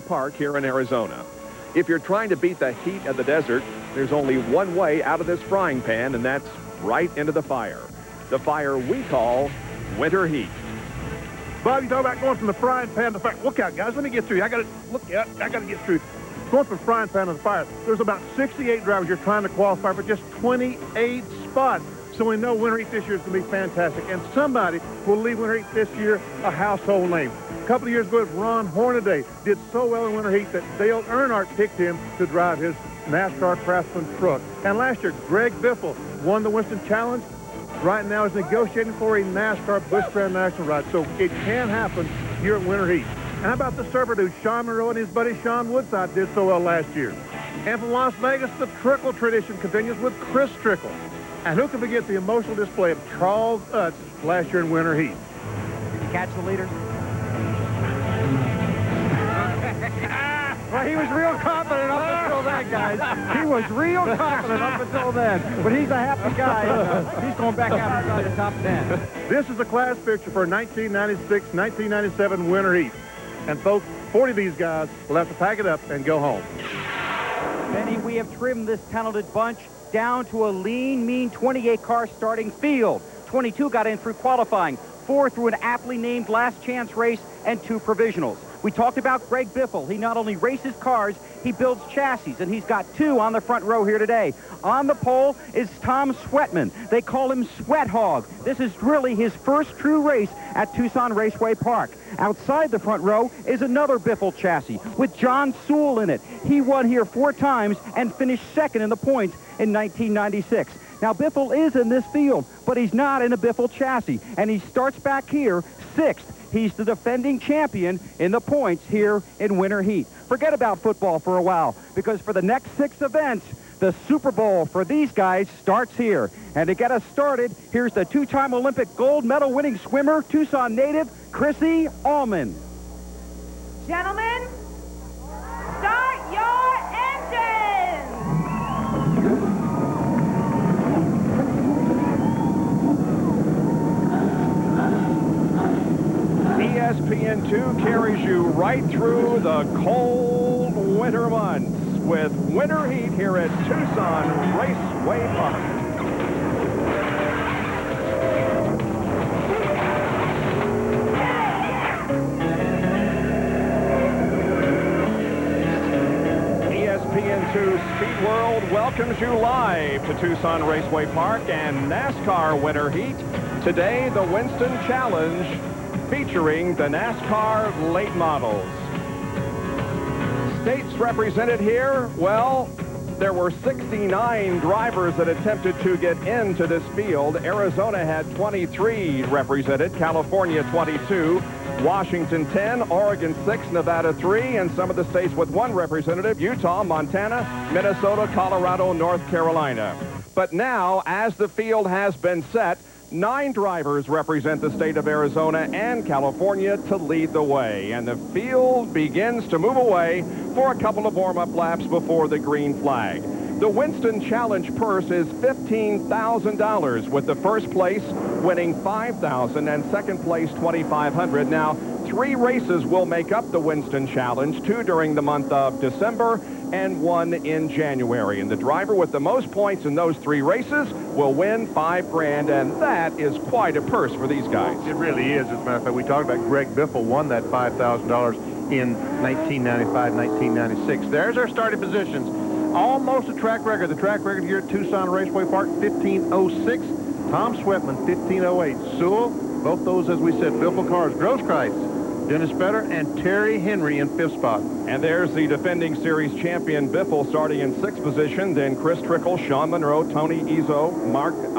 Park here in Arizona. If you're trying to beat the heat of the desert, there's only one way out of this frying pan, and that's right into the fire. The fire we call winter heat. Bob, you talk about going from the frying pan to the fire. Look out, guys. Let me get through. I got to get through. Going from the frying pan to the fire. There's about 68 drivers you're trying to qualify for just 28 spots. So we know Winter Heat this year is going to be fantastic. And somebody will leave Winter Heat this year a household name. A couple of years ago, Ron Hornaday did so well in Winter Heat that Dale Earnhardt picked him to drive his NASCAR Craftsman truck. And last year, Greg Biffle won the Winston Challenge. Right now is negotiating for a NASCAR Busch Grand National ride. So it can happen here at Winter Heat. And how about the server dude, Sean Monroe and his buddy Sean Woodside did so well last year. And from Las Vegas, the Trickle tradition continues with Chris Trickle. And who can forget the emotional display of Charles Utz last year in Winter Heat? Did you catch the leader? Well, he was real confident up until then, guys. He was real confident up until then. But he's a happy guy. He's going back out inside the top 10. This is a class picture for 1996-1997 Winter Heat. And folks, 40 of these guys will have to pack it up and go home. Benny, we have trimmed this talented bunch down to a lean, mean 28-car starting field. 22 got in through qualifying, 4 through an aptly named last chance race, and 2 provisionals. We talked about Greg Biffle. He not only races cars, he builds chassis, and he's got 2 on the front row here today. On the pole is Tom Sweatman. They call him Sweat Hog. This is really his first true race at Tucson Raceway Park. Outside the front row is another Biffle chassis with John Sewell in it. He won here 4 times and finished second in the points in 1996. Now, Biffle is in this field, but he's not in a Biffle chassis, and he starts back here 6th. He's the defending champion in the points here in Winter Heat. Forget about football for a while, because for the next 6 events, the Super Bowl for these guys starts here. And to get us started, here's the 2-time Olympic gold medal winning swimmer, Tucson native, Chrissy Allman. Gentlemen, start your engines! ESPN2 carries you right through the cold winter months with Winter Heat here at Tucson Raceway Park. ESPN2 Speed World welcomes you live to Tucson Raceway Park and NASCAR Winter Heat. Today, the Winston Challenge featuring the NASCAR late models. States represented here, well, there were 69 drivers that attempted to get into this field. Arizona had 23 represented, California 22, Washington 10, Oregon 6, Nevada 3, and some of the states with 1 representative, Utah, Montana, Minnesota, Colorado, North Carolina. But now, as the field has been set, 9 drivers represent the state of Arizona and California to lead the way, and the field begins to move away for a couple of warm-up laps before the green flag. The Winston Challenge purse is $15,000, with the first place winning $5,000 and second place $2,500. Now, 3 races will make up the Winston Challenge, 2 during the month of December and 1 in January. And the driver with the most points in those 3 races will win $5 grand, and that is quite a purse for these guys. It really is. As a matter of fact, we talked about Greg Biffle won that $5,000 in 1995, 1996. There's our starting positions. Almost a track record. The track record here at Tucson Raceway Park, 15:06. Tom Sweatman, 15:08. Sewell, both those, as we said, Biffle cars. Grosskreutz, Dennis Fetter, and Terry Henry in 5th spot. And there's the defending series champion Biffle starting in 6th position. Then Chris Trickle, Sean Monroe, Tony Izzo,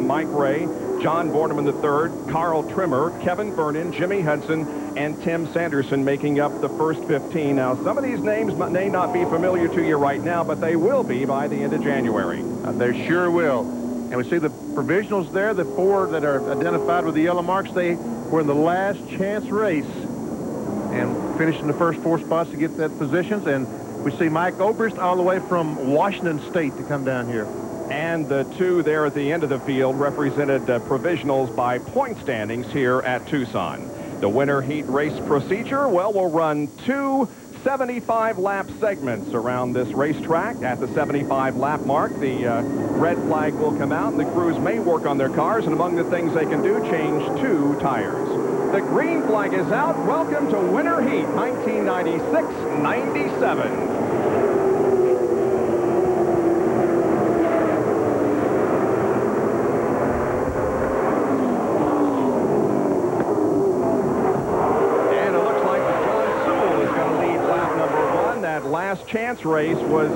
Mike Ray, John Borneman III, Carl Trimmer, Kevin Vernon, Jimmy Hudson, and Tim Sanderson making up the first 15. Now, some of these names may not be familiar to you right now, but they will be by the end of January. They sure will. And we see the provisionals there, the 4 that are identified with the yellow marks. They were in the last chance race and finished in the first 4 spots to get that positions. And we see Mike Obrist all the way from Washington State to come down here. And the 2 there at the end of the field represented provisionals by point standings here at Tucson. The Winter Heat race procedure, well, we'll run 2 75 lap segments around this racetrack. At the 75 lap mark, the red flag will come out, and the crews may work on their cars, and among the things they can do, change 2 tires. The green flag is out. Welcome to Winter Heat 1996-97. Last chance race was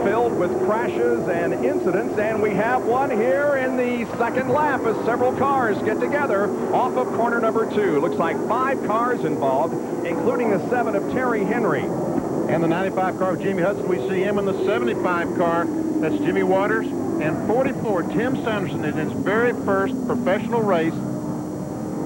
filled with crashes and incidents, and we have one here in the second lap as several cars get together off of corner number 2. Looks like 5 cars involved, including the 7 of Terry Henry. And the 95 car of Jimmy Hudson, we see him in the 75 car. That's Jimmy Waters. And 44, Tim Sanderson, in his very first professional race,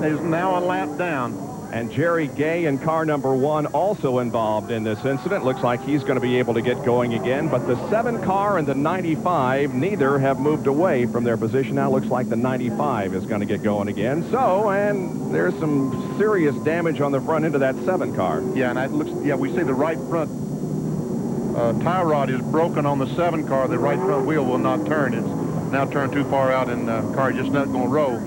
is now a lap down. And Jerry Gay in car number 1 also involved in this incident. Looks like he's going to be able to get going again. But the 7 car and the 95, neither have moved away from their position. Now looks like the 95 is going to get going again. So, and there's some serious damage on the front end of that 7 car. Yeah, and that looks, yeah, we see the right front tie rod is broken on the 7 car. The right front wheel will not turn. It's now turned too far out, and the car just not going to roll.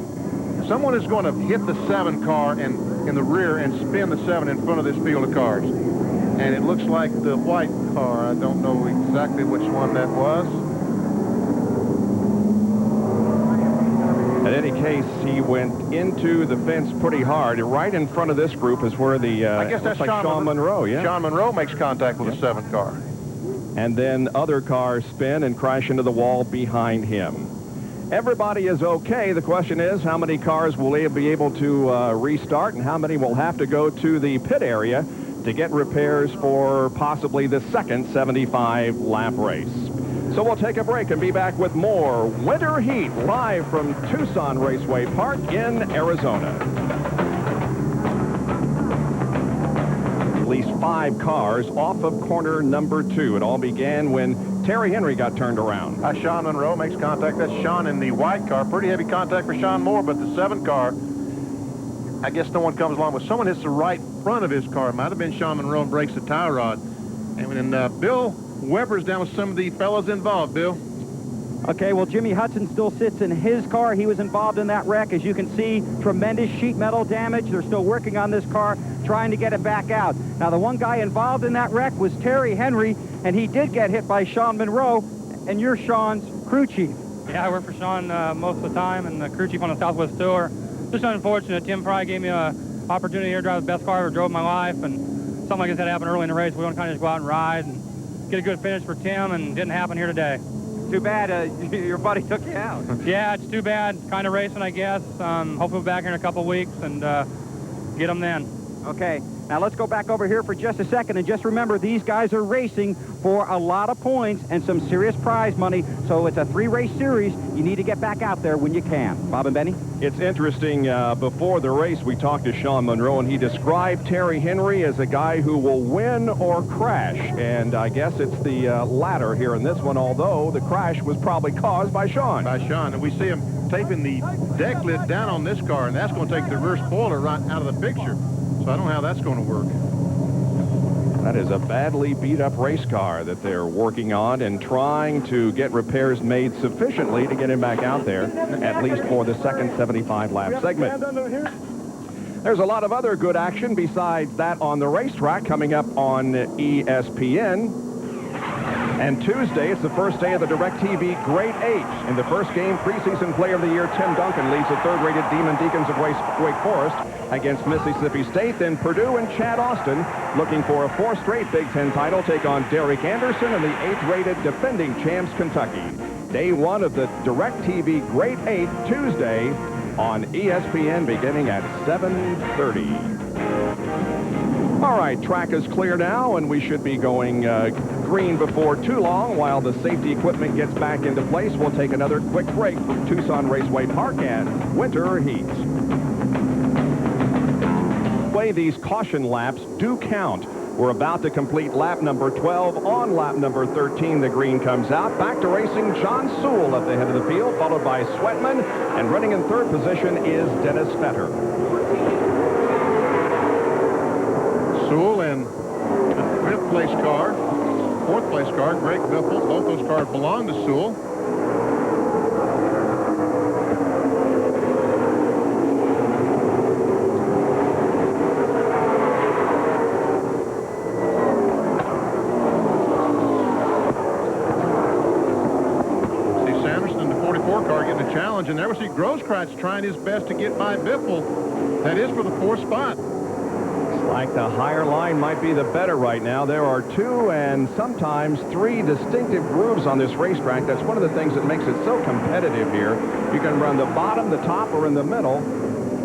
Someone is going to hit the 7 car and in the rear and spin the 7 in front of this field of cars. And it looks like the white car. I don't know exactly which one that was. In any case, he went into the fence pretty hard. Right in front of this group is where the, I guess that's like Sean Monroe, yeah. Sean Monroe makes contact with the 7 car. And then other cars spin and crash into the wall behind him. Everybody is okay. The question is, how many cars will they be able to restart, and how many will have to go to the pit area to get repairs for possibly the second 75-lap race. So we'll take a break and be back with more Winter Heat live from Tucson Raceway Park in Arizona. At least 5 cars off of corner number 2. It all began when Terry Henry got turned around. Sean Monroe makes contact. That's Sean in the white car. Pretty heavy contact for Sean Moore, but the 7 car, I guess no one comes along with. Someone hits the right front of his car. It might have been Sean Monroe and breaks the tie rod. And then Bill Weber's down with some of the fellas involved. Bill? Okay, well, Jimmy Hudson still sits in his car. He was involved in that wreck. As you can see, tremendous sheet metal damage. They're still working on this car, trying to get it back out. Now, the one guy involved in that wreck was Terry Henry, and he did get hit by Sean Monroe, and you're Sean's crew chief. Yeah, I work for Sean most of the time, and the crew chief on the Southwest Tour. Just unfortunate. Tim probably gave me an opportunity here to drive the best car I ever drove in my life, and something like this had happened early in the race. We want to kind of just go out and ride and get a good finish for Tim, and it didn't happen here today. Too bad your buddy took you out. Yeah, it's too bad. Kind of racing, I guess. Hopefully we'll be back here in a couple weeks and get them then. Okay, now let's go back over here for just a second, and just remember, these guys are racing for a lot of points and some serious prize money, so it's a 3-race series. You need to get back out there when you can. Bob and Benny? It's interesting, before the race, we talked to Sean Monroe, and he described Terry Henry as a guy who will win or crash, and I guess it's the latter here in this one, although the crash was probably caused by Sean. By Sean, and we see him taping the deck lid down on this car, and that's going to take the rear spoiler right out of the picture. So I don't know how that's going to work. That is a badly beat-up race car that they're working on and trying to get repairs made sufficiently to get him back out there, at least for the second 75-lap segment. There's a lot of other good action besides that on the racetrack coming up on ESPN. And Tuesday, it's the first day of the DirecTV Great 8. In the first game, preseason player of the year Tim Duncan leads the 3rd-rated Demon Deacons of Wake Forest against Mississippi State. Then Purdue and Chad Austin, looking for a 4th straight Big Ten title, take on Derek Anderson and the 8th-rated defending champs Kentucky. Day 1 of the DirecTV Great 8, Tuesday on ESPN, beginning at 7:30. All right, track is clear now, and we should be going green before too long. While the safety equipment gets back into place, we'll take another quick break from Tucson Raceway Park and Winter Heat. These caution laps do count. We're about to complete lap number 12. On lap number 13, the green comes out. Back to racing, John Sewell at the head of the field, followed by Sweatman, and running in 3rd position is Dennis Fetter. Sewell in 5th place car, fourth place car, Greg Biffle. Both those cars belong to Sewell. And there we see Grosskreutz trying his best to get by Biffle. That is for the fourth spot. It's like the higher line might be the better right now. There are 2 and sometimes 3 distinctive grooves on this racetrack. That's one of the things that makes it so competitive here. You can run the bottom, the top, or in the middle.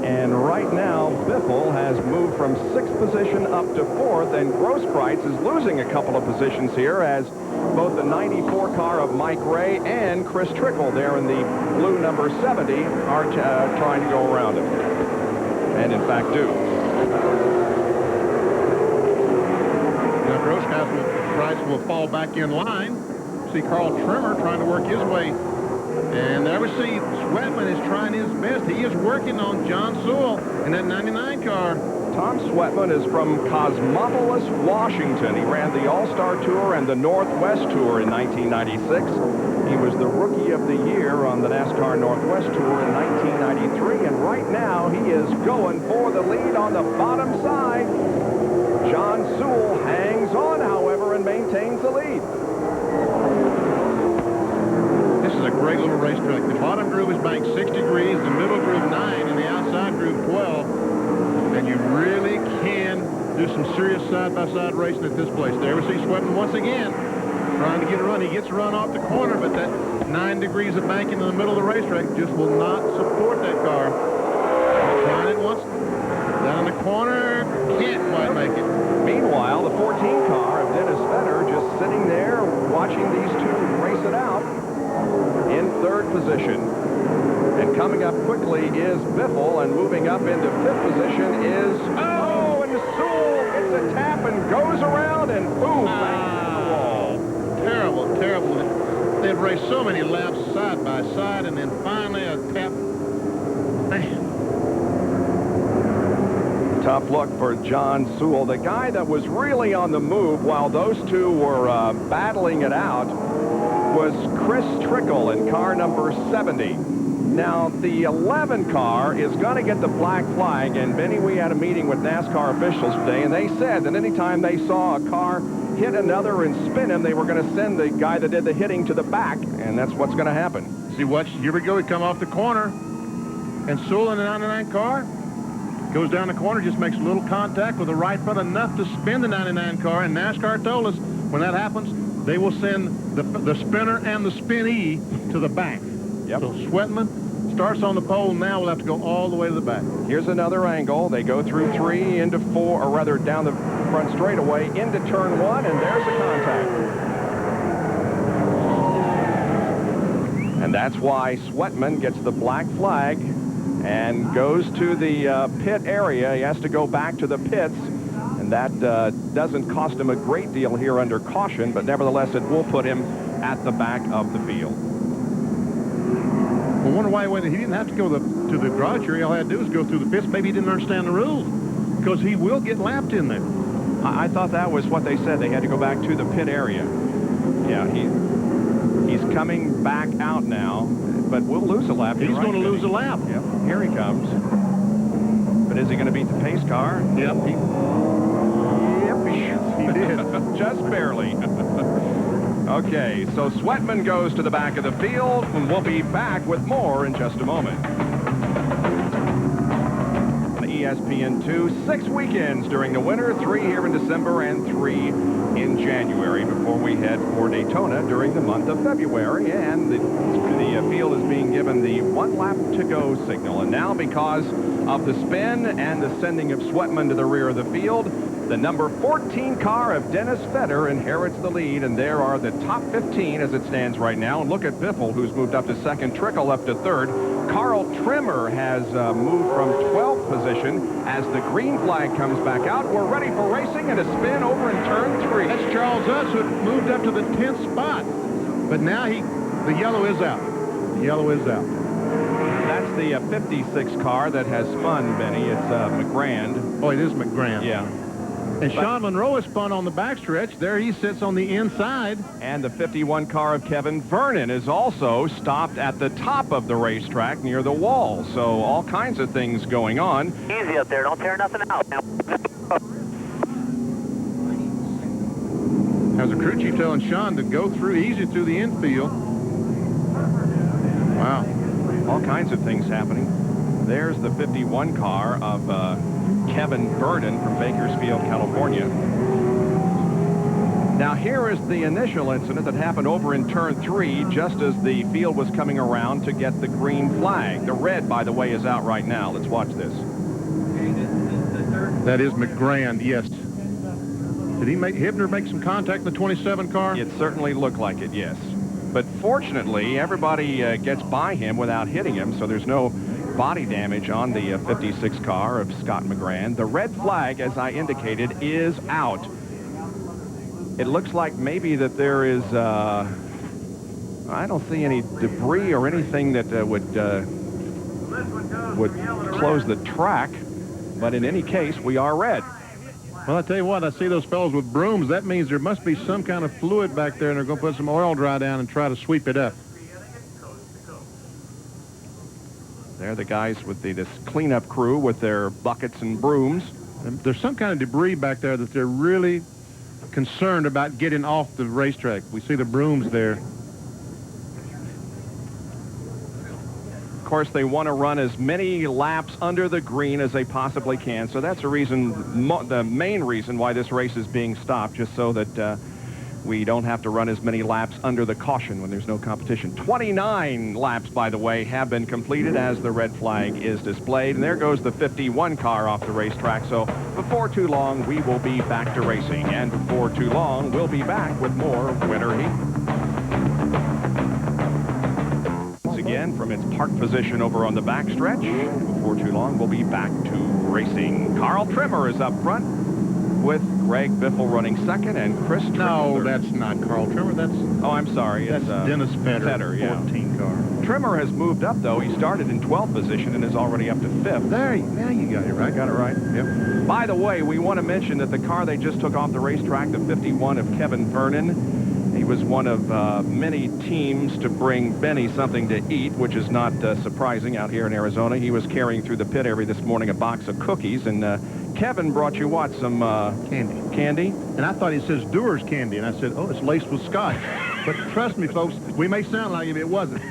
And right now, Biffle has moved from 6th position up to 4th, and Grosskreutz is losing a couple of positions here as both the 94 car of Mike Ray and Chris Trickle there in the blue number 70 are trying to go around him. And in fact do. Now Grosskreutz will fall back in line. See Carl Trimmer trying to work his way. And there we see Sweatman is trying his best. He is working on John Sewell in that 99 car. Tom Sweatman is from Cosmopolis, Washington. He ran the All-Star Tour and the Northwest Tour in 1996. He was the Rookie of the Year on the NASCAR Northwest Tour in 1993. And right now, he is going for the lead on the bottom side. John Sewell hangs on, however, and maintains the lead. This is a great little racetrack. The bottom groove is banked 6 degrees, the middle groove 9, and the outside groove 12. And you really can do some serious side-by-side racing at this place. There we see Sweatman once again trying to get a run. He gets a run off the corner, but that 9 degrees of banking in the middle of the racetrack just will not support that car. Trying it once. Down in the corner, can't quite make it. Meanwhile, the 14 car of Dennis Vedder just sitting there watching these 2 race it out in 3rd position. And coming up quickly is Biffle, and moving up into 5th position is, oh, and Sewell gets a tap and goes around and boom, bang into the wall. Terrible, terrible. They've raced so many laps side by side, and then finally a tap. Man. Tough look for John Sewell, the guy that was really on the move while those 2 were battling it out was Chris Trickle in car number 70. Now, the 11 car is going to get the black flag, and Benny, we had a meeting with NASCAR officials today, and they said that anytime they saw a car hit another and spin him, they were going to send the guy that did the hitting to the back, and that's what's going to happen. See, watch, here we go, we come off the corner, and Sewell in the 99 car goes down the corner, just makes a little contact with the right front, enough to spin the 99 car, and NASCAR told us when that happens, they will send the spinner and the spinee to the back. Yep. So Sweatman starts on the pole now. We'll have to go all the way to the back. Here's another angle. They go through 3 into 4, or rather down the front straightaway into turn 1, and there's the contact. And that's why Sweatman gets the black flag and goes to the pit area. He has to go back to the pits, and that doesn't cost him a great deal here under caution, but nevertheless it will put him at the back of the field. I wonder why he didn't have to go to the garage area. All he had to do was go through the pits. Maybe he didn't understand the rules, because he will get lapped in there. I thought that was what they said. They had to go back to the pit area. Yeah, he's coming back out now, but we'll lose a lap. He's going to lose a lap. Yep, here he comes. But is he going to beat the pace car? Yep. He did. Just barely. Okay, so Sweatman goes to the back of the field, and we'll be back with more in just a moment. On ESPN2, 6 weekends during the winter, 3 here in December and 3 in January before we head for Daytona during the month of February. And the field is being given the 1 lap to go signal. And now, because of the spin and the sending of Sweatman to the rear of the field, the number 14 car of Dennis Vedder inherits the lead, and there are the top 15 as it stands right now. And look at Biffle, who's moved up to 2nd, Trickle up to 3rd. Carl Trimmer has moved from 12th position as the green flag comes back out. We're ready for racing and a spin over in turn 3. That's Charles Utz, who moved up to the 10th spot. But now the yellow is out. The yellow is out. That's the 56 car that has spun, Benny. It's McGrand. Oh, it is McGrand. Yeah. And Sean Monroe is spun on the backstretch. There he sits on the inside. And the 51 car of Kevin Vernon is also stopped at the top of the racetrack near the wall. So all kinds of things going on. Easy up there. Don't tear nothing out. Now. How's the crew chief telling Sean to go through easy through the infield. Wow. All kinds of things happening. There's the 51 car of Kevin Vernon from Bakersfield, California. Now here is the initial incident that happened over in turn 3 just as the field was coming around to get the green flag. The red, by the way, is out right now. Let's watch this. That is McGrand, yes. Did Hibner make some contact in the 27 car? It certainly looked like it, yes. But fortunately, everybody gets by him without hitting him, so there's no body damage on the 56 car of Scott McGrand. The red flag, as I indicated, is out. It looks like maybe that there is, I don't see any debris or anything that would close the track, but in any case, we are red. Well, I tell you what, I see those fellows with brooms. That means there must be some kind of fluid back there, and they're going to put some oil dry down and try to sweep it up. They're the guys with this cleanup crew with their buckets and brooms. And there's some kind of debris back there that they're really concerned about getting off the racetrack. We see the brooms there. Of course, they want to run as many laps under the green as they possibly can. So that's the reason, the main reason why this race is being stopped, just so that we don't have to run as many laps under the caution when there's no competition. 29 laps, by the way, have been completed as the red flag is displayed. And there goes the 51 car off the racetrack. So before too long, we will be back to racing. And before too long, we'll be back with more Winter Heat. Once again, from its park position over on the backstretch, before too long, we'll be back to racing. Carl Trimmer is up front, with Greg Biffle running second and Chris Trimmer. No, that's not Carl Trimmer. That's I'm sorry. That's Dennis Fetter, yeah. 14 car. Trimmer has moved up, though. He started in 12th position and is already up to 5th. There, now you got it right. Got it right. Yep. By the way, we want to mention that the car they just took off the racetrack, the 51 of Kevin Vernon, he was one of many teams to bring Benny something to eat, which is not surprising out here in Arizona. He was carrying through the pit area this morning a box of cookies, and Kevin brought you what? Some candy. Candy? And I thought it says Dewar's candy, and I said, oh, it's laced with scotch. But trust me, folks, we may sound like it wasn't.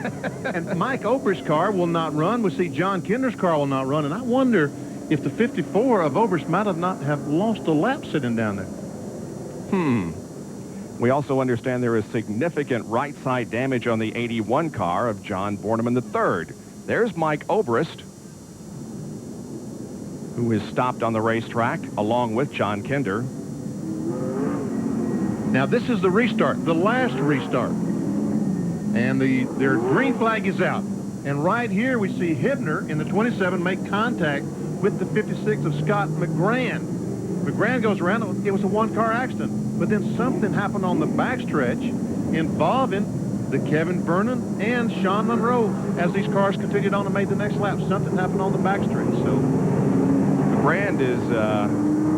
And Mike Oberst's car will not run. We see John Kinder's car will not run, and I wonder if the 54 of Oberst might have lost a lap sitting down there. We also understand there is significant right side damage on the 81 car of John Borneman III. There's Mike Oberst, who is stopped on the racetrack along with John Kinder. Now this is the restart, the last restart. And their green flag is out. And right here we see Hibner in the 27 make contact with the 56 of Scott McGrand. McGrand goes around. It was a one-car accident. But then something happened on the backstretch involving the Kevin Vernon and Sean Monroe. As these cars continued on and made the next lap, something happened on the backstretch. So McGrand is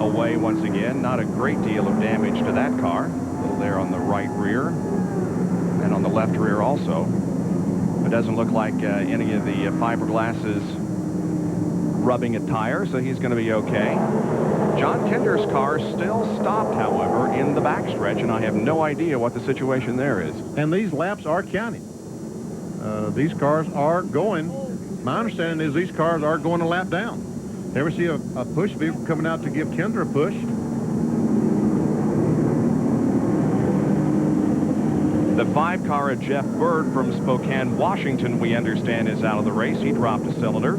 away once again. Not a great deal of damage to that car. A little there on the right rear and on the left rear also. It doesn't look like any of the fiberglass is rubbing a tire, so he's going to be okay. John Kinder's car still stopped, however, in the backstretch, and I have no idea what the situation there is. And these laps are counting. These cars are going. My understanding is these cars are going a lap down. Ever see a push vehicle coming out to give Kinder a push? The 5 car of Jeff Bird from Spokane, Washington, we understand is out of the race. He dropped a cylinder.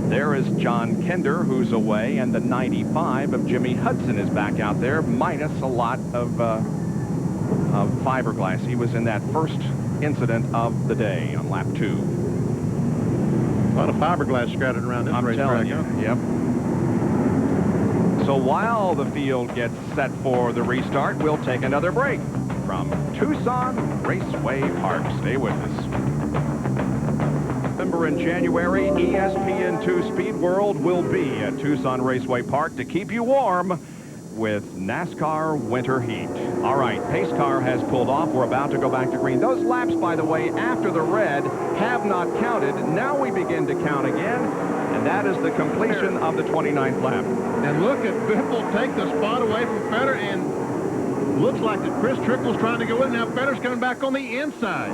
There is John Kinder, who's away, and the 95 of Jimmy Hudson is back out there, minus a lot of fiberglass. He was in that first incident of the day on lap 2. A lot of fiberglass scattered around this racetrack. I'm telling you, yep. So while the field gets set for the restart, we'll take another break from Tucson Raceway Park. Stay with us. In January, ESPN2 Speed World will be at Tucson Raceway Park to keep you warm with NASCAR Winter Heat. All right, pace car has pulled off. We're about to go back to green. Those laps, by the way, after the red have not counted. Now we begin to count again, and that is the completion of the 29th lap. And look at Biffle take the spot away from Fetter, and looks like that Chris Trickle's trying to go in. Now Fetter's coming back on the inside.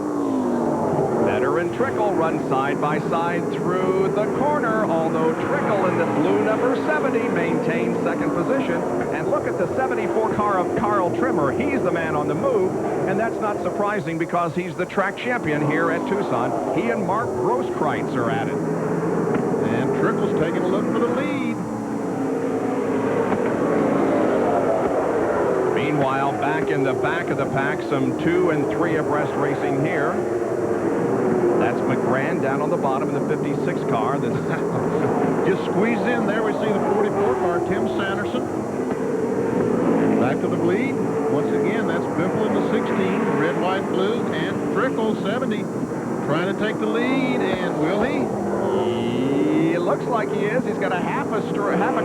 Fetter and Trickle run side by side through the corner, although Trickle in the blue number 70 maintains second position. And look at the 74 car of Carl Trimmer. He's the man on the move, and that's not surprising because he's the track champion here at Tucson. He and Mark Grosskreutz are at it. And Trickle's taking a look for the lead. Meanwhile, back in the back of the pack, some 2 and 3 abreast racing here. That's McGran down on the bottom in the 56 car. This just squeezed in there. We see the 44 car, Tim Sanderson. Back to the lead. Once again, that's Biffle in the 16, red, white, blue, and Trickle 70 trying to take the lead. And will he? It looks like he is. He's got a half a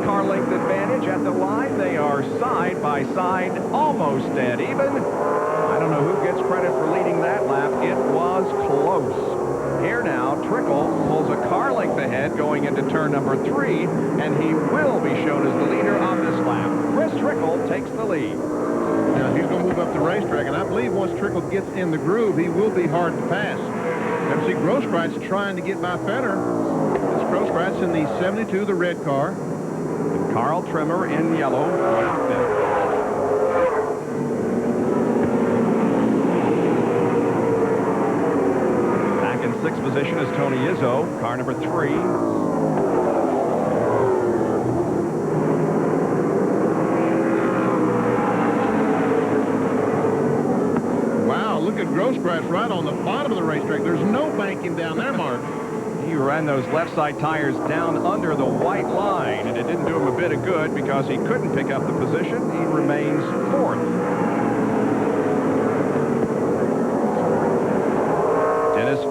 car length advantage at the line. They are side by side, almost dead even. I don't know who gets credit for leading that lap. It was close. Here now, Trickle pulls a car length ahead going into turn number 3, and he will be shown as the leader on this lap. Chris Trickle takes the lead. Now he's going to move up the racetrack, and I believe once Trickle gets in the groove, he will be hard to pass. Now see Grosskreutz trying to get by Fetter. It's Grosskreutz in the 72, the red car. And Carl Trimmer in yellow. Sixth position is Tony Izzo, car number 3. Wow, look at Grosskreutz right on the bottom of the racetrack. There's no banking down there, Mark. He ran those left side tires down under the white line, and it didn't do him a bit of good because he couldn't pick up the position. He remains 4th.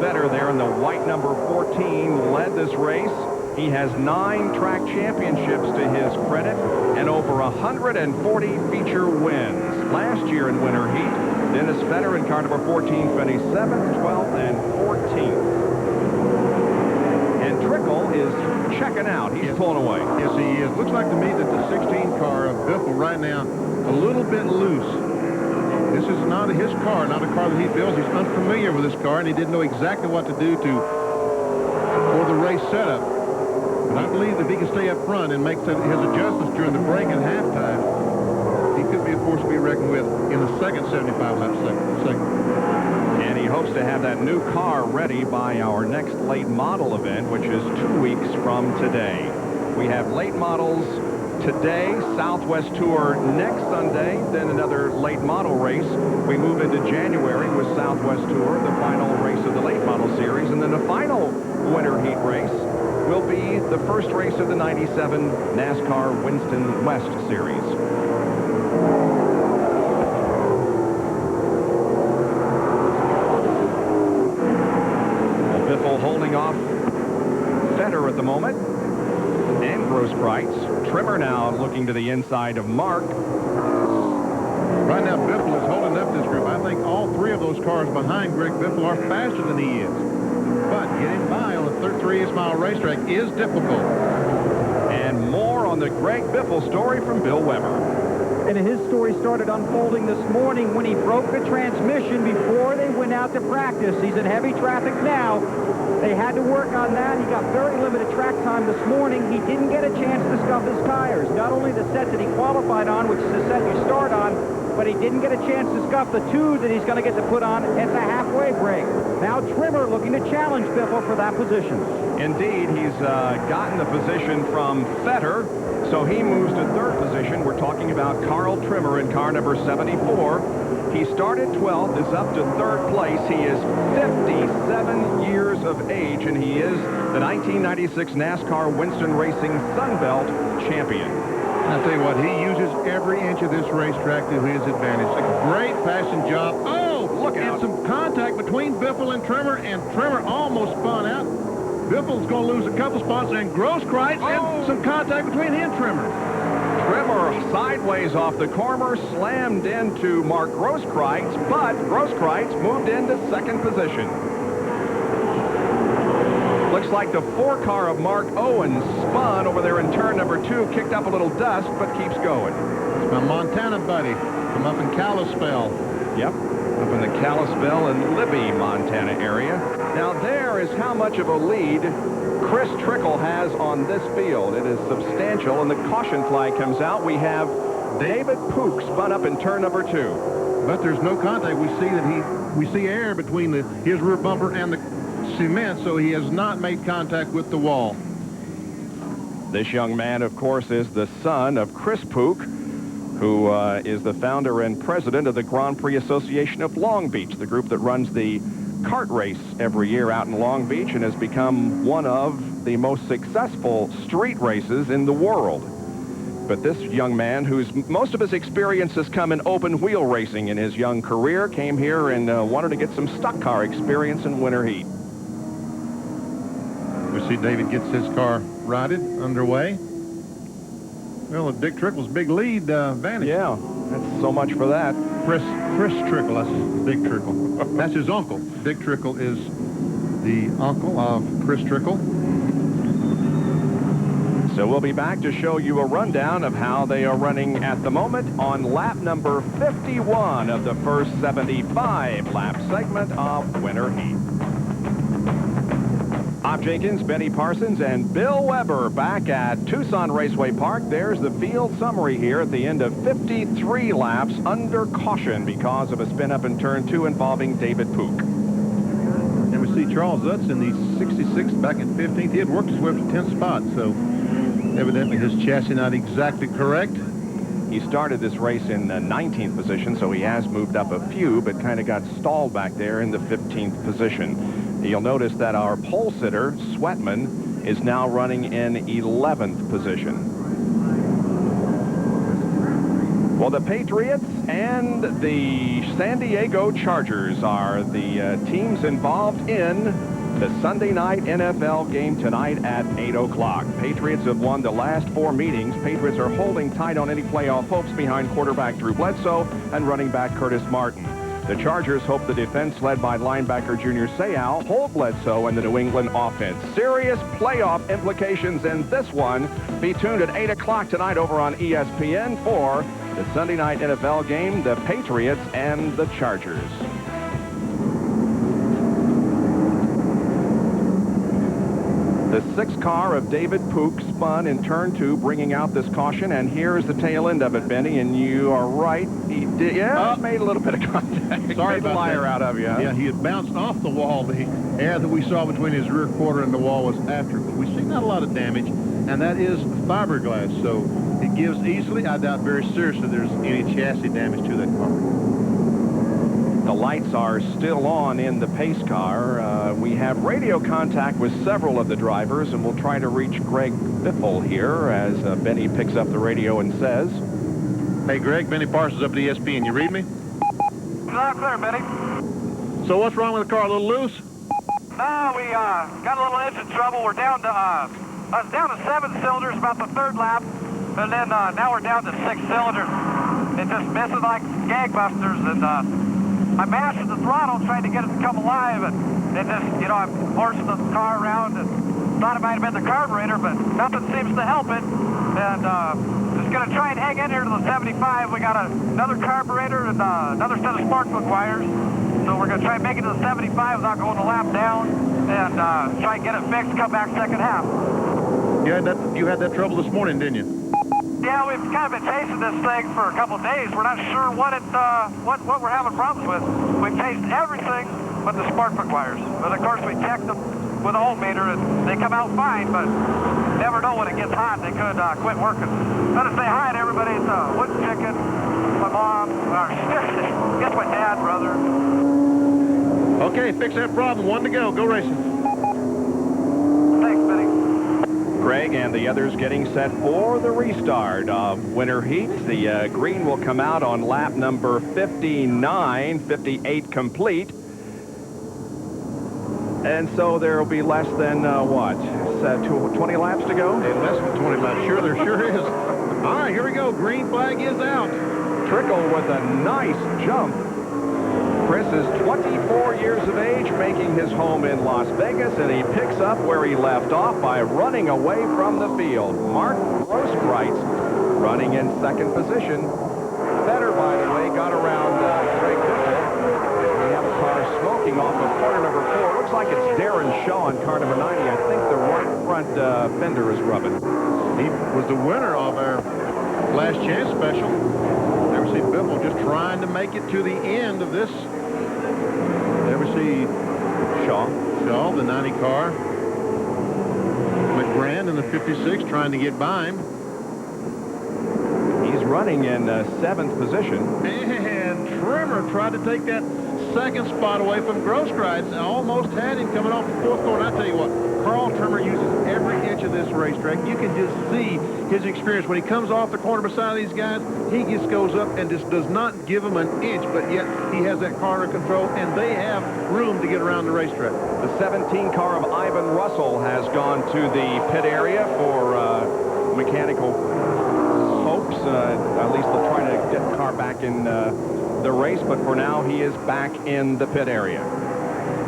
Fetter there in the white number 14 led this race. He has 9 track championships to his credit and over 140 feature wins. Last year in Winter Heat, Dennis Fetter in car number 14 finished 7th, 12th, and 14th. And Trickle is checking out. He's pulling away. Yes, he is. Looks like to me that the 16 car of Biffle right now a little bit loose. This is not his car, not a car that he builds. He's unfamiliar with this car, and he didn't know exactly what to do for the race setup. But I believe if he can stay up front and make his adjustments during the break and halftime, he could be a force to be reckoned with in the second 75-lap segment. And he hopes to have that new car ready by our next late model event, which is 2 weeks from today. We have late models today, Southwest Tour next Sunday, then another late model race. We move into January with Southwest Tour, the final race of the late model series, and then the final Winter Heat race will be the first race of the 97 NASCAR Winston West Series. Biffle holding off Fetter at the moment, and Grosskreutz. Trimmer now looking to the inside of Mark. Right now, Biffle is holding up this group. I think all 3 of those cars behind Greg Biffle are faster than he is. But getting by on a 38-mile racetrack is difficult. And more on the Greg Biffle story from Bill Weber. And his story started unfolding this morning when he broke the transmission before they went out to practice. He's in heavy traffic now. They had to work on that. He got very limited track time this morning. He didn't get a chance to scuff his tires. Not only the set that he qualified on, which is the set you start on, but he didn't get a chance to scuff the 2 that he's going to get to put on at the halfway break. Now Trimmer looking to challenge Biffle for that position. Indeed, he's gotten the position from Fetter, so he moves to 3rd position. We're talking about Carl Trimmer in car number 74. He started 12th, is up to 3rd place. He is 57 years of age, and he is the 1996 NASCAR Winston Racing Sunbelt champion. I'll tell you what, he uses every inch of this racetrack to his advantage. A great passing job. Oh, look out. And some contact between Biffle and Trimmer almost spun out. Biffle's going to lose a couple spots, and Grosskreutz and some contact between him and Trimmer. Trimmer sideways off the corner, slammed into Mark Grosskreutz, but Grosskreutz moved into second position. Looks like the 4 car of Mark Owens spun over there in turn number 2, kicked up a little dust, but keeps going. It's my Montana buddy from up in Kalispell. Yep, up in the Kalispell and Libby, Montana area. Now there is how much of a lead Chris Trickle has on this field. It is substantial, and the caution flag comes out. We have David Pook spun up in turn number 2. But there's no contact. We see air between his rear bumper and the cement, so he has not made contact with the wall. This young man, of course, is the son of Chris Pook, who is the founder and president of the Grand Prix Association of Long Beach, the group that runs the kart race every year out in Long Beach and has become one of the most successful street races in the world. But this young man, whose most of his experience has come in open wheel racing in his young career, came here and wanted to get some stock car experience in winter heat. We see David gets his car righted, underway. Well, Dick Trickle's big lead vanished. Yeah, that's so much for that. Chris Trickle, that's Dick Trickle. That's his uncle. Dick Trickle is the uncle of Chris Trickle. So we'll be back to show you a rundown of how they are running at the moment on lap number 51 of the first 75-lap segment of Winter Heat. Bob Jenkins, Benny Parsons, and Bill Weber back at Tucson Raceway Park. There's the field summary here at the end of 53 laps under caution because of a spin up in turn 2 involving David Pook. And we see Charles Utz in the 66th back at 15th. He had worked his way up to 10th spot, so evidently his chassis not exactly correct. He started this race in 19th position, so he has moved up a few, but kind of got stalled back there in the 15th position. You'll notice that our pole sitter, Sweatman, is now running in 11th position. Well, the Patriots and the San Diego Chargers are the teams involved in the Sunday night NFL game tonight at 8 o'clock. Patriots have won the last 4 meetings. Patriots are holding tight on any playoff hopes behind quarterback Drew Bledsoe and running back Curtis Martin. The Chargers hope the defense led by linebacker Junior Seau hold Bledsoe and the New England offense. Serious playoff implications in this one. Be tuned at 8 o'clock tonight over on ESPN for the Sunday night NFL game, the Patriots and the Chargers. The 6 car of David Pook spun in turn 2, bringing out this caution, and here's the tail end of it, Benny, and you are right. He did, made a little bit of contact. Sorry made a liar out of you. Huh? Yeah, he had bounced off the wall. The air that we saw between his rear quarter and the wall was after, but we see not a lot of damage, and that is fiberglass, so it gives easily. I doubt very seriously there's any chassis damage to that car. The lights are still on in the pace car. We have radio contact with several of the drivers, and we'll try to reach Greg Biffle here as Benny picks up the radio and says, "Hey, Greg, Benny Parsons up at ESPN. You read me?" Loud clear, Benny. So what's wrong with the car? A little loose? No, we got a little engine trouble. We're down to I was down to 7 cylinders about the 3rd lap, and then now we're down to 6 cylinders. It's just missing like gangbusters, and I mashed the throttle trying to get it to come alive, and it just, you know, I'm forcing the car around and thought it might have been the carburetor, but nothing seems to help it. And just going to try and hang in here to the 75. We got another carburetor and another set of spark plug wires. So we're going to try and make it to the 75 without going a lap down and try and get it fixed, come back second half. You had that trouble this morning, didn't you? Yeah, we've kind of been chasing this thing for a couple of days. We're not sure what we're having problems with. We've chased everything but the spark plug wires. But of course, we checked them with a voltmeter and they come out fine, but never know when it gets hot. They could quit working. Let us say hi to everybody. It's Wooden Chicken, my mom, guess my dad, brother. Okay, fix that problem. 1 to go. Go racing. Thanks, Benny. Greg and the others getting set for the restart of Winter Heat. The green will come out on lap number 59, 58 complete. And so there will be less than, 20 laps to go? Less than 20 laps. Sure, there sure is. All right, here we go. Green flag is out. Trickle with a nice jump. Chris is 24 years of age, making his home in Las Vegas, and he picks up where he left off by running away from the field. Mark Grosskreitz running in second position. Better, by the way, got around Greg Biffle. We have a car smoking off of corner number 4. Looks like it's Darren Shaw on car number 90. I think the right front fender is rubbing. He was the winner of our last chance special. There we see Biffle just trying to make it to the end of this. There we see Shaw, the 90 car. McGrand in the 56 trying to get by him. He's running in 7th position. And Trimmer tried to take that second spot away from Grosskreitz. Almost had him coming off the 4th corner. I tell you what, Carl Trimmer uses every inch of this racetrack. You can just see his experience. When he comes off the corner beside these guys, he just goes up and just does not give them an inch, but yet he has that car under control, and they have room to get around the racetrack. The 17 car of Ivan Russell has gone to the pit area for mechanical hopes. At least they'll try to get the car back in the race, but for now he is back in the pit area.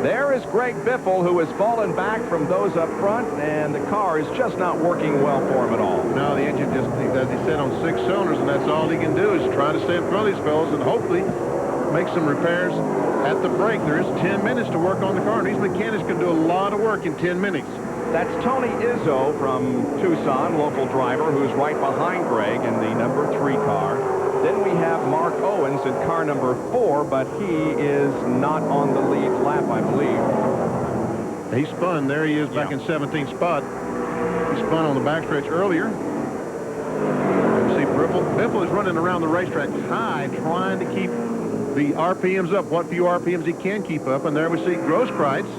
There is Greg Biffle, who has fallen back from those up front, and the car is just not working well for him at all. No, the engine just, as he said, on 6 cylinders, and that's all he can do is try to stay in front of these fellows and hopefully make some repairs at the break. There is 10 minutes to work on the car, and these mechanics can do a lot of work in 10 minutes. That's Tony Izzo from Tucson, local driver, who's right behind Greg in the number 3 car. Then we have Mark Owens in car number 4, but he is not on the lead lap, I believe. He spun. There he is back in 17th spot. He spun on the backstretch earlier. See, Biffle is running around the racetrack high, trying to keep the RPMs up, what few RPMs he can keep up. And there we see Grosskreitz.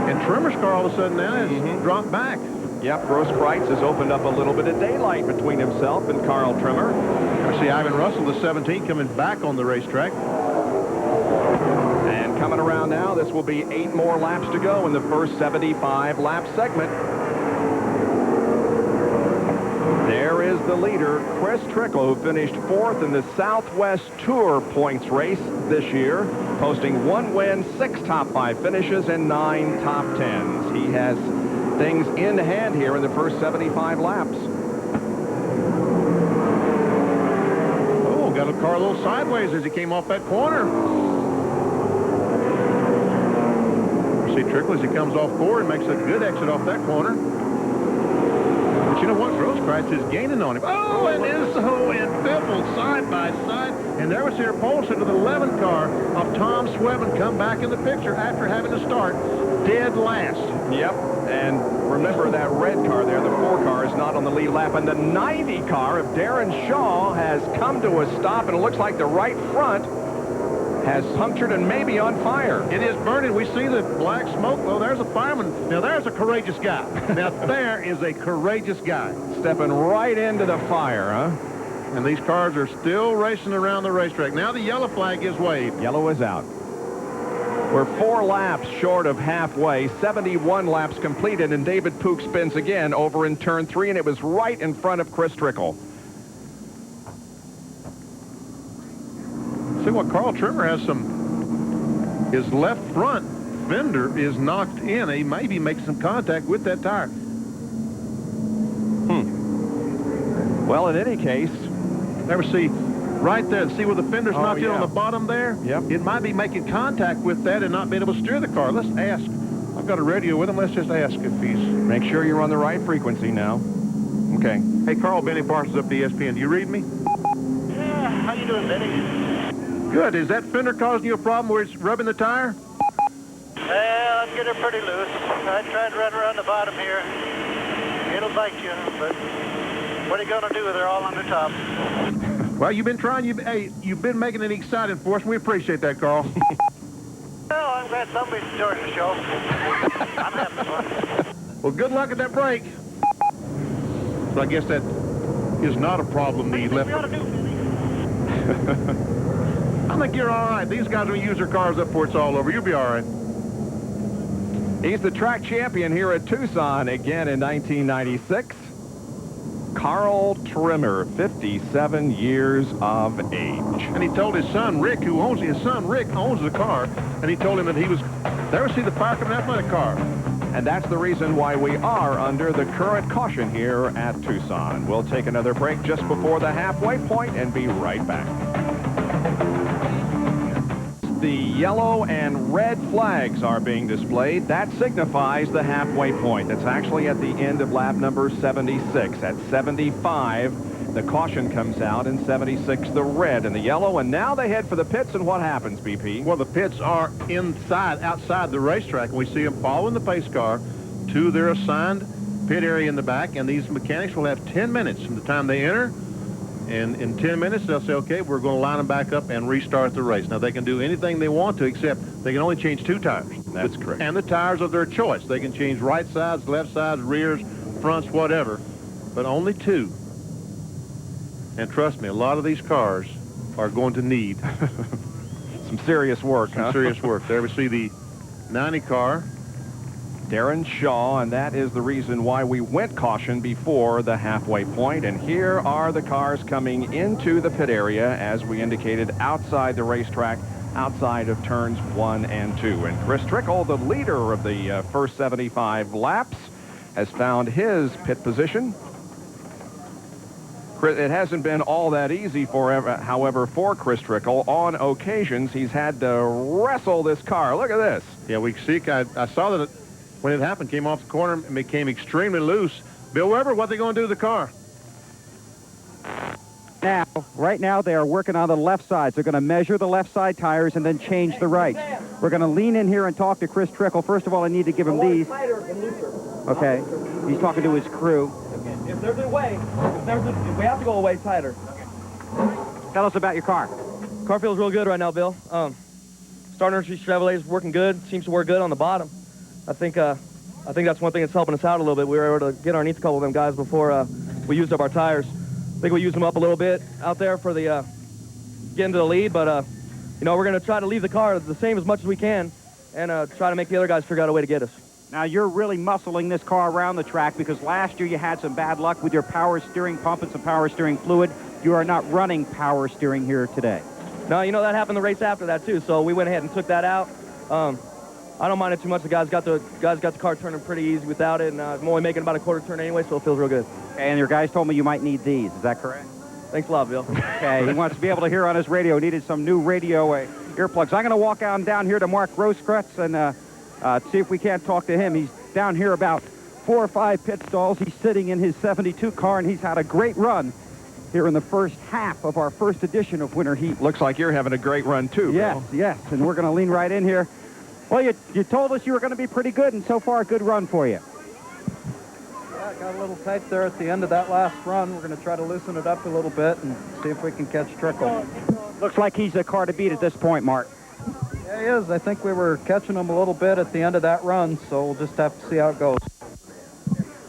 And Trimmer's car all of a sudden now has dropped back. Yep, Grosskreitz has opened up a little bit of daylight between himself and Carl Trimmer. I see Ivan Russell, the 17, coming back on the racetrack. And coming around now, this will be 8 more laps to go in the first 75-lap segment. There is the leader, Chris Trickle, who finished 4th in the Southwest Tour points race this year, posting 1 win, 6 top 5 finishes, and 9 top 10s. He has things in hand here in the first 75 laps. Oh, got a car a little sideways as he came off that corner. See Trickle as he comes off forward and makes a good exit off that corner. But you know what? Grosskreitz is gaining on him. Oh, and Izzo and Biffle side by side. And there was here Paulson to the 11 car of Tom Swevin come back in the picture after having to start dead last. Yep, and remember that red car there, the 4 car, is not on the lead lap. And the 90 car of Darren Shaw has come to a stop, and it looks like the right front has punctured and maybe on fire. It is burning. We see the black smoke. Well, there's a fireman. Now, there's a courageous guy. Now, there is a courageous guy. Stepping right into the fire, huh? And these cars are still racing around the racetrack. Now the yellow flag is waved. Yellow is out. We're 4 laps short of halfway, 71 laps completed, and David Pook spins again over in turn 3, and it was right in front of Chris Trickle. See what Carl Trimmer has his left front fender is knocked in. He maybe makes some contact with that tire. Well, in any case, there we see right there. See where the fender's knocked in on the bottom there? Yep. It might be making contact with that and not being able to steer the car. Let's ask. I've got a radio with him. Let's just ask if he's... Make sure you're on the right frequency now. Okay. Hey, Carl, Benny Parsons up to ESPN. Do you read me? Yeah, how you doing, Benny? Good. Is that fender causing you a problem where it's rubbing the tire? Well, I'm getting pretty loose. I tried to run around the bottom here. It'll bite you, but what are you going to do? They're all on the top. Well, you've been trying. You've been making it exciting for us, and we appreciate that, Carl. Well, I'm glad somebody's enjoying the show. I'm having fun. Well, good luck at that break. So I guess that is not a problem What do you need think left. we ought to do, Benny? I think you're all right. These guys will use their cars up before it's all over. You'll be all right. He's the track champion here at Tucson again in 1996. Carl Trimmer, 57 years of age. And he told his son, Rick, his son, Rick, owns the car, and he told him that he was, never see the fire coming out of the car. And that's the reason why we are under the current caution here at Tucson. We'll take another break just before the halfway point and be right back. The yellow and red flags are being displayed. That signifies the halfway point. That's actually at the end of lap number 76. At 75, the caution comes out, and 76, the red and the yellow. And now they head for the pits, and what happens, BP? Well, the pits are outside the racetrack, and we see them following the pace car to their assigned pit area in the back, and these mechanics will have 10 minutes from the time they enter. And in 10 minutes, they'll say, okay, we're going to line them back up and restart the race. Now, they can do anything they want to, except they can only change 2 tires. That's correct. And the tires of their choice. They can change right sides, left sides, rears, fronts, whatever, but only 2. And trust me, a lot of these cars are going to need some serious work, some serious work. There we see the 90 car. Darren Shaw, and that is the reason why we went caution before the halfway point. And here are the cars coming into the pit area, as we indicated, outside the racetrack, outside of turns 1 and 2. And Chris Trickle, the leader of the first 75 laps, has found his pit position. It hasn't been all that easy, however, for Chris Trickle. On occasions, he's had to wrestle this car. Look at this. Yeah, we see. I saw that when it happened, came off the corner and became extremely loose. Bill Weber, what are they going to do to the car? Now, right now, they are working on the left sides. They're going to measure the left side tires and then change the right. We're going to lean in here and talk to Chris Trickle. First of all, I need to give him these. Okay. He's talking to his crew. If there's a way, we have to go away tighter. Tell us about your car. Car feels real good right now, Bill. Star Nursery Chevrolet is working good. Seems to work good on the bottom. I think that's one thing that's helping us out a little bit. We were able to get underneath a couple of them guys before we used up our tires. I think we used them up a little bit out there for the getting to the lead, but you know, we're going to try to leave the car the same as much as we can and try to make the other guys figure out a way to get us. Now, you're really muscling this car around the track because last year you had some bad luck with your power steering pump and some power steering fluid. You are not running power steering here today. No, you know, that happened the race after that, too, so we went ahead and took that out. I don't mind it too much. The guys got the car turning pretty easy without it, and I'm only making about a quarter turn anyway, so it feels real good. And your guys told me you might need these. Is that correct? Thanks a lot, Bill. Okay, he wants to be able to hear on his radio. Needed some new radio earplugs. I'm going to walk on down here to Mark Grosskreutz and see if we can't talk to him. He's down here about 4 or 5 pit stalls. He's sitting in his 72 car, and he's had a great run here in the first half of our first edition of Winter Heat. Looks like you're having a great run, too, Yes, Bill. yes, and we're going to lean right in here. Well, you told us you were going to be pretty good, and so far a good run for you. Yeah, got a little tight there at the end of that last run. We're going to try to loosen it up a little bit and see if we can catch Trickle. Looks like he's a car to beat at this point, Mark. Yeah, he is. I think we were catching him a little bit at the end of that run, so we'll just have to see how it goes.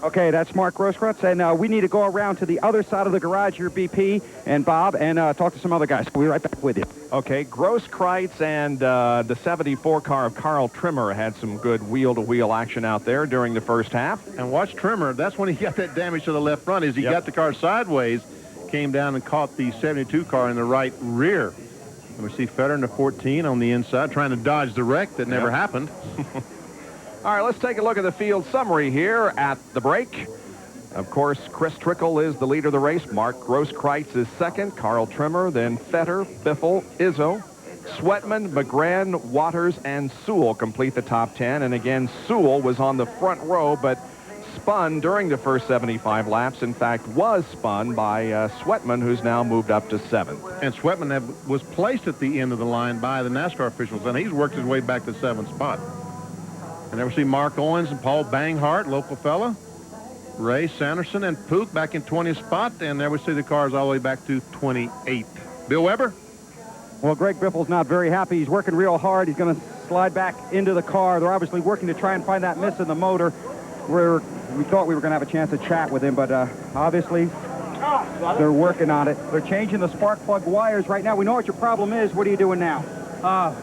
Okay, that's Mark Grosskreutz, and we need to go around to the other side of the garage here, BP and Bob, and talk to some other guys. We'll be right back with you. Okay, Grosskreutz and the 74 car of Carl Trimmer had some good wheel-to-wheel action out there during the first half. And watch Trimmer. That's when he got that damage to the left front, is he got the car sideways, came down and caught the 72 car in the right rear. And we see Fetter in the 14 on the inside trying to dodge the wreck that never happened. All right, let's take a look at the field summary here at the break. Of course, Chris Trickle is the leader of the race. Mark Grosskreutz is second. Carl Trimmer, then Fetter, Biffle, Izzo, Sweatman, McGran, Waters, and Sewell complete the top 10. And again, Sewell was on the front row, but spun during the first 75 laps. In fact, was spun by Sweatman, who's now moved up to 7th. And Sweatman was placed at the end of the line by the NASCAR officials, and he's worked his way back to 7th spot. And there we see Mark Owens and Paul Banghart, local fella. Ray Sanderson and Pook back in 20th spot. And there we see the cars all the way back to 28th. Bill Weber? Well, Greg Biffle's not very happy. He's working real hard. He's going to slide back into the car. They're obviously working to try and find that miss in the motor. We thought we were going to have a chance to chat with him, but obviously they're working on it. They're changing the spark plug wires right now. We know what your problem is. What are you doing now?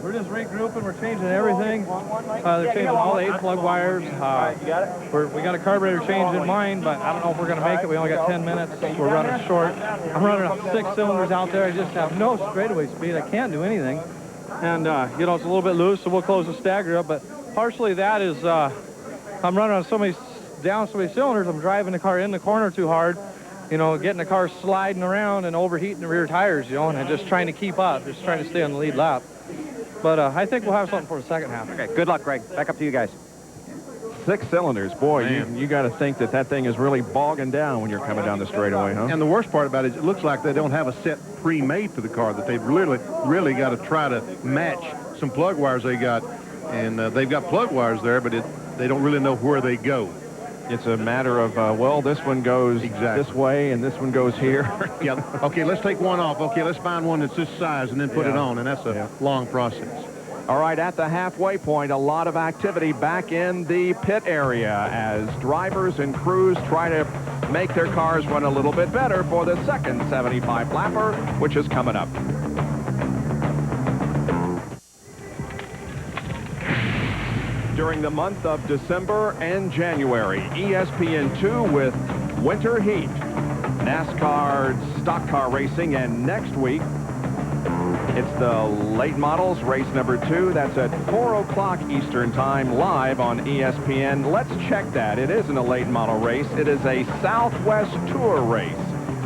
We're just regrouping. We're changing everything. They're changing all the 8 plug wires. We got a carburetor change in mind, but I don't know if we're going to make it. We only got 10 minutes. We're running short. I'm running 6 cylinders out there. I just have no straightaway speed. I can't do anything. And, you know, it's a little bit loose, so we'll close the stagger up. But partially that is I'm running on so many cylinders. I'm driving the car in the corner too hard. You know, getting the car sliding around and overheating the rear tires, you know, and I'm just trying to keep up, just trying to stay on the lead lap. But I think we'll have something for the second half. Okay, good luck, Greg. Back up to you guys. 6 cylinders. Boy, you got to think that thing is really bogging down when you're coming down the straightaway, huh? And the worst part about it, it looks like they don't have a set pre-made for the car, that they've really got to try to match some plug wires they got. And they've got plug wires there, but they don't really know where they go. It's a matter of, well, this one goes this way and this one goes here. Yeah. Okay, let's take one off. Okay, let's find one that's this size and then put it on, and that's a long process. All right, at the halfway point, a lot of activity back in the pit area as drivers and crews try to make their cars run a little bit better for the second 75-lapper, which is coming up. During the month of December and January, ESPN2 with Winter Heat, NASCAR stock car racing, and next week, it's the late models, race number 2. That's at 4 o'clock Eastern Time, live on ESPN. Let's check that. It isn't a late model race. It is a Southwest Tour race.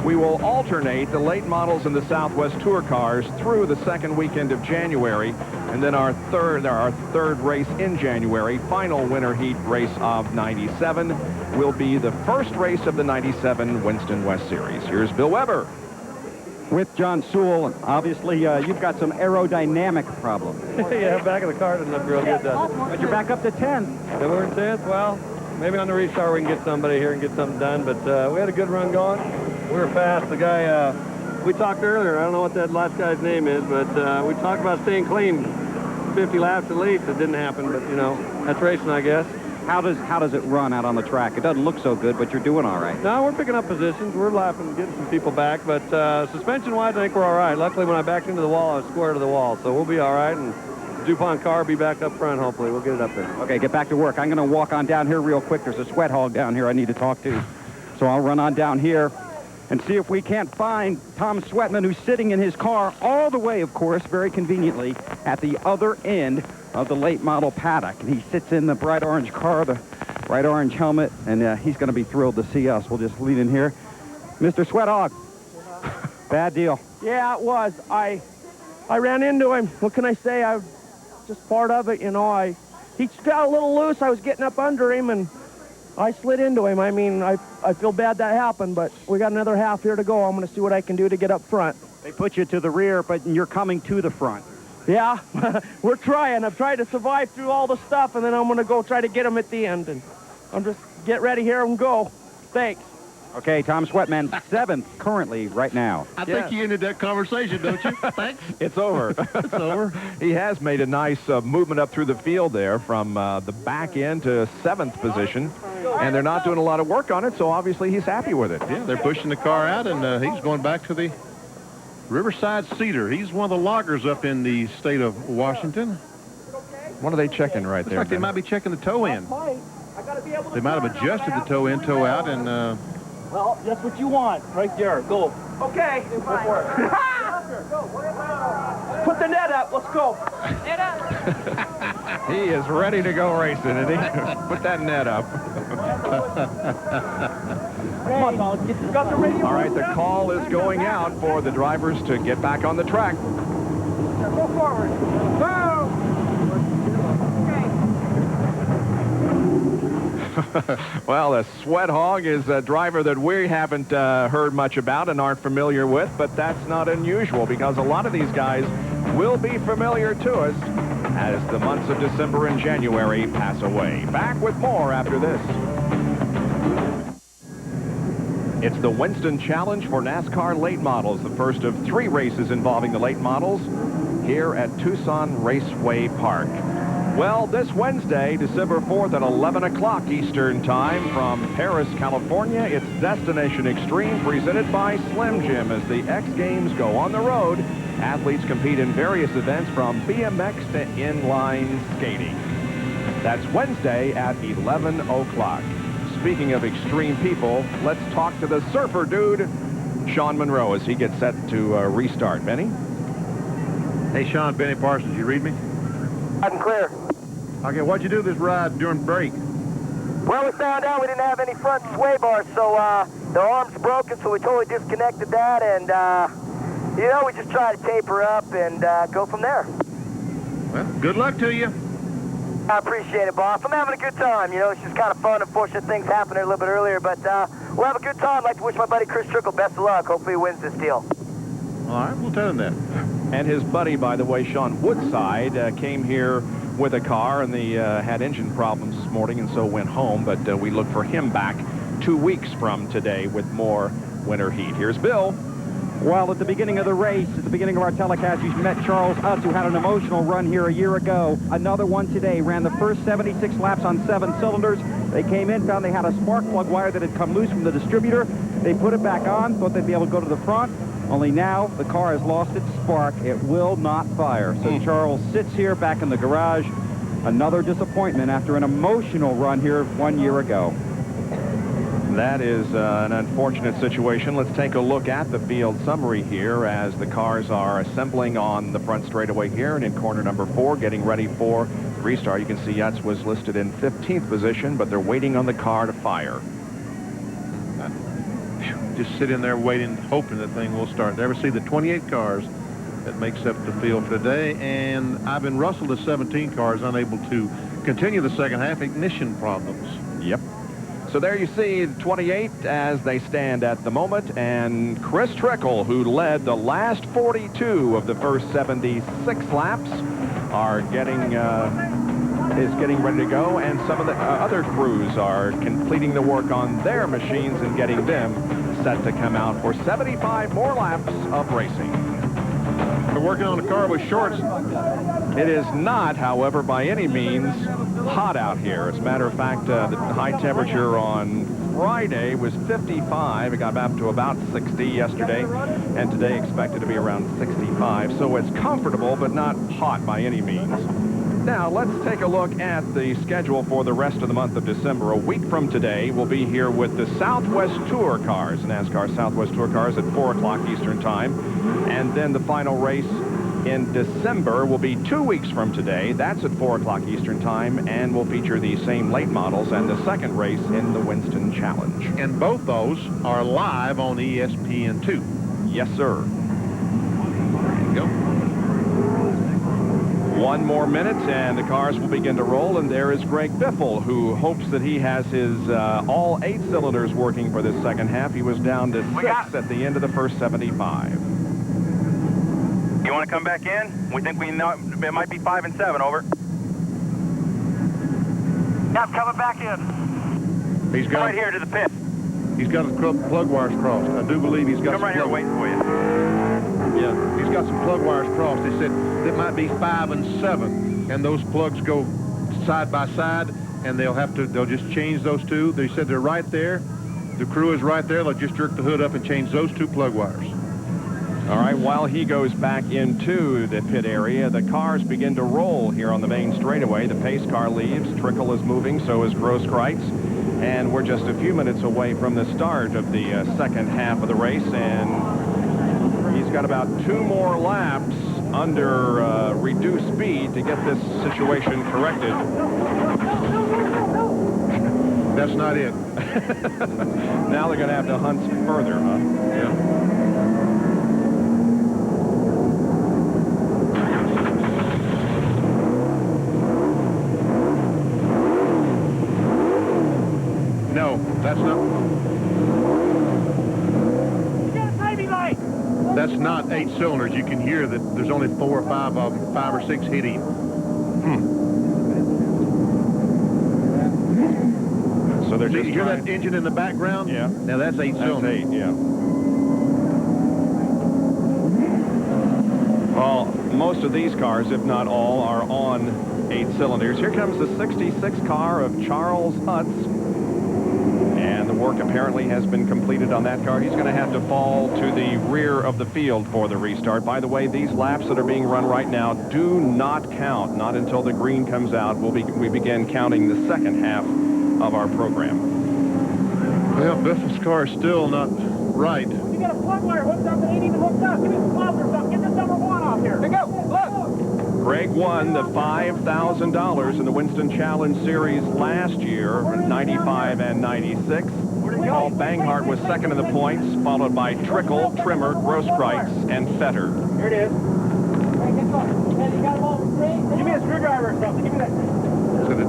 We will alternate the late models and the Southwest Tour cars through the second weekend of January, and then our third race in January, final Winter Heat race of 97, will be the first race of the 97 Winston West Series. Here's Bill Weber. With John Sewell, obviously you've got some aerodynamic problems. Yeah, back of the car didn't look real good, does it? But you're back up to 10. Yeah, we're in 10th. Well, maybe on the restart we can get somebody here and get something done, but we had a good run going. We were fast. The guy, we talked earlier, I don't know what that last guy's name is, but we talked about staying clean 50 laps at least. It didn't happen, but, you know, that's racing, I guess. How does it run out on the track? It doesn't look so good, but you're doing all right. No, we're picking up positions. We're lapping, getting some people back, but suspension-wise, I think we're all right. Luckily, when I backed into the wall, I was square to the wall, so we'll be all right, and DuPont car will be back up front, hopefully. We'll get it up there. Okay, get back to work. I'm going to walk on down here real quick. There's a sweat hog down here I need to talk to. So I'll run on down here and see if we can't find Tom Sweatman, who's sitting in his car all the way, of course, very conveniently, at the other end of the late model paddock. And he sits in the bright orange car, the bright orange helmet, and he's going to be thrilled to see us. We'll just lead in here. Mr. Sweathog, bad deal. Yeah, it was. I ran into him. What can I say? I just part of it, you know. He got a little loose. I was getting up under him, and I slid into him. I mean, I feel bad that happened, but we got another half here to go. I'm going to see what I can do to get up front. They put you to the rear, but you're coming to the front. Yeah, we're trying. I've tried to survive through all the stuff, and then I'm going to go try to get him at the end. And I'm just get ready here and go. Thanks. Okay, Tom Sweatman, 7th currently right now. I think you ended that conversation, don't you? Thanks. It's over. It's over. He has made a nice movement up through the field there from the back end to 7th position, and they're not doing a lot of work on it, so obviously he's happy with it. Yeah, they're pushing the car out, and he's going back to the Riverside Cedar. He's one of the loggers up in the state of Washington. What are they checking right there? Looks like they might be checking the toe end. They might have adjusted the toe in, toe out, and Well, that's what you want, right there. Go. Okay. Go for it. Put the net up. Let's go. Net up. He is ready to go racing, isn't he? Put that net up. Come on, now, let's get got the radio. All right, the call is going out for the drivers to get back on the track. Go forward. Well, a Sweat Hog is a driver that we haven't heard much about and aren't familiar with, but that's not unusual because a lot of these guys will be familiar to us as the months of December and January pass away. Back with more after this. It's the Winston Challenge for NASCAR late models, the first of 3 races involving the late models here at Tucson Raceway Park. Well, this Wednesday, December 4th at 11 o'clock Eastern Time from Paris, California, it's Destination Extreme presented by Slim Jim as the X Games go on the road Athletes compete in various events from BMX to inline skating. That's Wednesday at 11 o'clock. Speaking of extreme people, let's talk to the surfer dude, Sean Monroe, as he gets set to restart. Benny? Hey, Sean, Benny Parsons, you read me? Loud and clear. Okay, what'd you do this ride during break? Well, we found out we didn't have any front sway bars, so the arm's broken, so we totally disconnected that, and, you know, we just try to taper up and go from there. Well, good luck to you. I appreciate it, boss. I'm having a good time. You know, it's just kind of fun. Unfortunate things happened a little bit earlier, but we'll have a good time. I'd like to wish my buddy Chris Trickle best of luck. Hopefully he wins this deal. All right, we'll tell him that. And his buddy, by the way, Sean Woodside, came here with a car, and they had engine problems this morning and so went home, but we look for him back 2 weeks from today with more winter heat. Here's Bill. Well, at the beginning of the race, at the beginning of our telecast, you met Charles Utz, who had an emotional run here a year ago. Another one today. Ran the first 76 laps on 7 cylinders. They came in, found they had a spark plug wire that had come loose from the distributor. They put it back on, thought they'd be able to go to the front. Only now the car has lost its spark. It will not fire. So Charles sits here back in the garage. Another disappointment after an emotional run here 1 year ago. That is an unfortunate situation. Let's take a look at the field summary here as the cars are assembling on the front straightaway here and in corner number 4, getting ready for restart. You can see Utz was listed in 15th position, but they're waiting on the car to fire. Just sit in there waiting, hoping the thing will start. Never see the 28 cars that makes up the field for today, and Ivan Russell, the 17 cars, unable to continue the second half, ignition problems. Yep. So there you see 28 as they stand at the moment, and Chris Trickle, who led the last 42 of the first 76 laps, are getting ready to go, and some of the other crews are completing the work on their machines and getting them set to come out for 75 more laps of racing. We're working on a car with shorts. It is not, however, by any means hot out here. As a matter of fact, the high temperature on Friday was 55. It got up to about 60 yesterday, and today expected to be around 65. So it's comfortable, but not hot by any means. Now, let's take a look at the schedule for the rest of the month of December. A week from today, we'll be here with the Southwest Tour cars, NASCAR Southwest Tour cars at 4 o'clock Eastern Time. And then the final race in December will be 2 weeks from today. That's at 4 o'clock Eastern Time, and will feature the same late models and the second race in the Winston Challenge. And both those are live on ESPN2. Yes, sir. There you go. 1 more minute, and the cars will begin to roll, and there is Greg Biffle, who hopes that he has his all 8 cylinders working for this second half. He was down to 6 at the end of the first 75. You want to come back in? We think we know it might be 5 and 7, over. Yeah, I'm coming back in. He's got right here to the pit. He's got his plug wires crossed. I do believe he's got Come right here waiting for you. Yeah, he's got some plug wires crossed. They said that might be 5 and 7, and those plugs go side by side, and they'll just change those two. They said they're right there. The crew is right there. They'll just jerk the hood up and change those 2 plug wires. All right, while he goes back into the pit area, the cars begin to roll here on the main straightaway. The pace car leaves. Trickle is moving, so is Grosskreutz. And we're just a few minutes away from the start of the second half of the race, and he's got about 2 more laps under reduced speed to get this situation corrected. That's not it. Now they're going to have to hunt further, huh? Yeah. No, that's not. You got a timing light. That's not 8 cylinders. You can hear that there's only 4 or 5 of them, 5 or 6 hitting. So they're just you hear that engine in the background? Yeah. Now that's 8 cylinders. That's 8, yeah. Well, most of these cars, if not all, are on 8 cylinders. Here comes the 66 car of Charles Utz. And the work apparently has been completed on that car. He's going to have to fall to the rear of the field for the restart. By the way, these laps that are being run right now do not count, not until the green comes out. We begin counting the second half of our program. Well, Biffle's car is still not right. You got a plug wire hooked up that ain't even hooked up. Give me some gloves or something. Get this number 1 off here. Here you go. Look. Greg won the $5,000 in the Winston Challenge Series last year, 95 and 96. Paul Banghart was second in the points, followed by Trickle, Trimmer, Grosskreutz, and Fetter. Here it is. Give me a screwdriver or something. Give me that. So the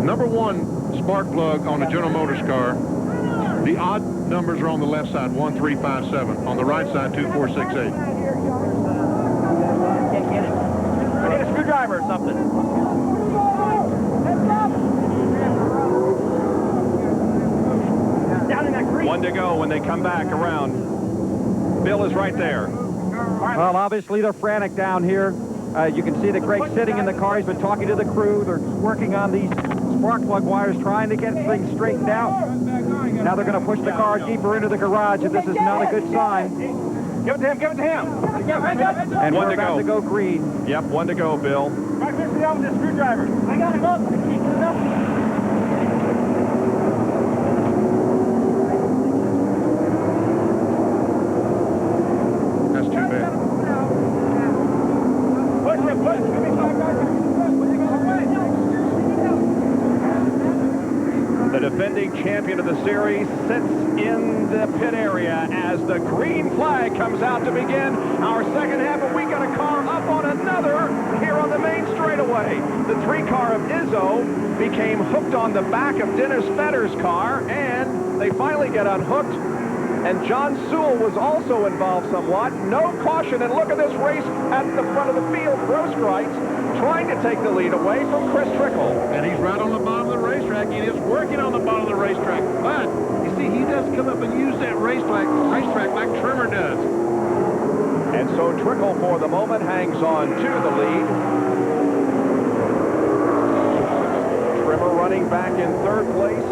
number 1 spark plug on the General Motors car, the odd numbers are on the left side, 1357. On the right side, 2468. Can't get it. I need a screwdriver or something. Down in that creek. 1 to go when they come back around. Bill is right there. Well, obviously they're frantic down here. You can see that Greg's sitting in the car. He's been talking to the crew. They're working on these spark plug wires, trying to get things straightened out. Now they're going to push the car deeper into the garage, and this is not a good sign. Give it to him. Give it to him. And we're about to go green. Yep, 1 to go, Bill. Right, fix it out with this screwdriver. I got him up. Keep it up. The defending champion of the series sits in the pit area as the green flag comes out to begin our second half, and we got a car up on another here on the main straightaway. The 3-car of Izzo became hooked on the back of Dennis Fetter's car, and they finally get unhooked. And John Sewell was also involved somewhat. No caution, and look at this race at the front of the field. Grosskreutz trying to take the lead away from Chris Trickle. And he's right on the bottom of the racetrack. He is working on the bottom of the racetrack. But, you see, he does come up and use that racetrack like Trimmer does. And so Trickle, for the moment, hangs on to the lead. Trimmer running back in 3rd place.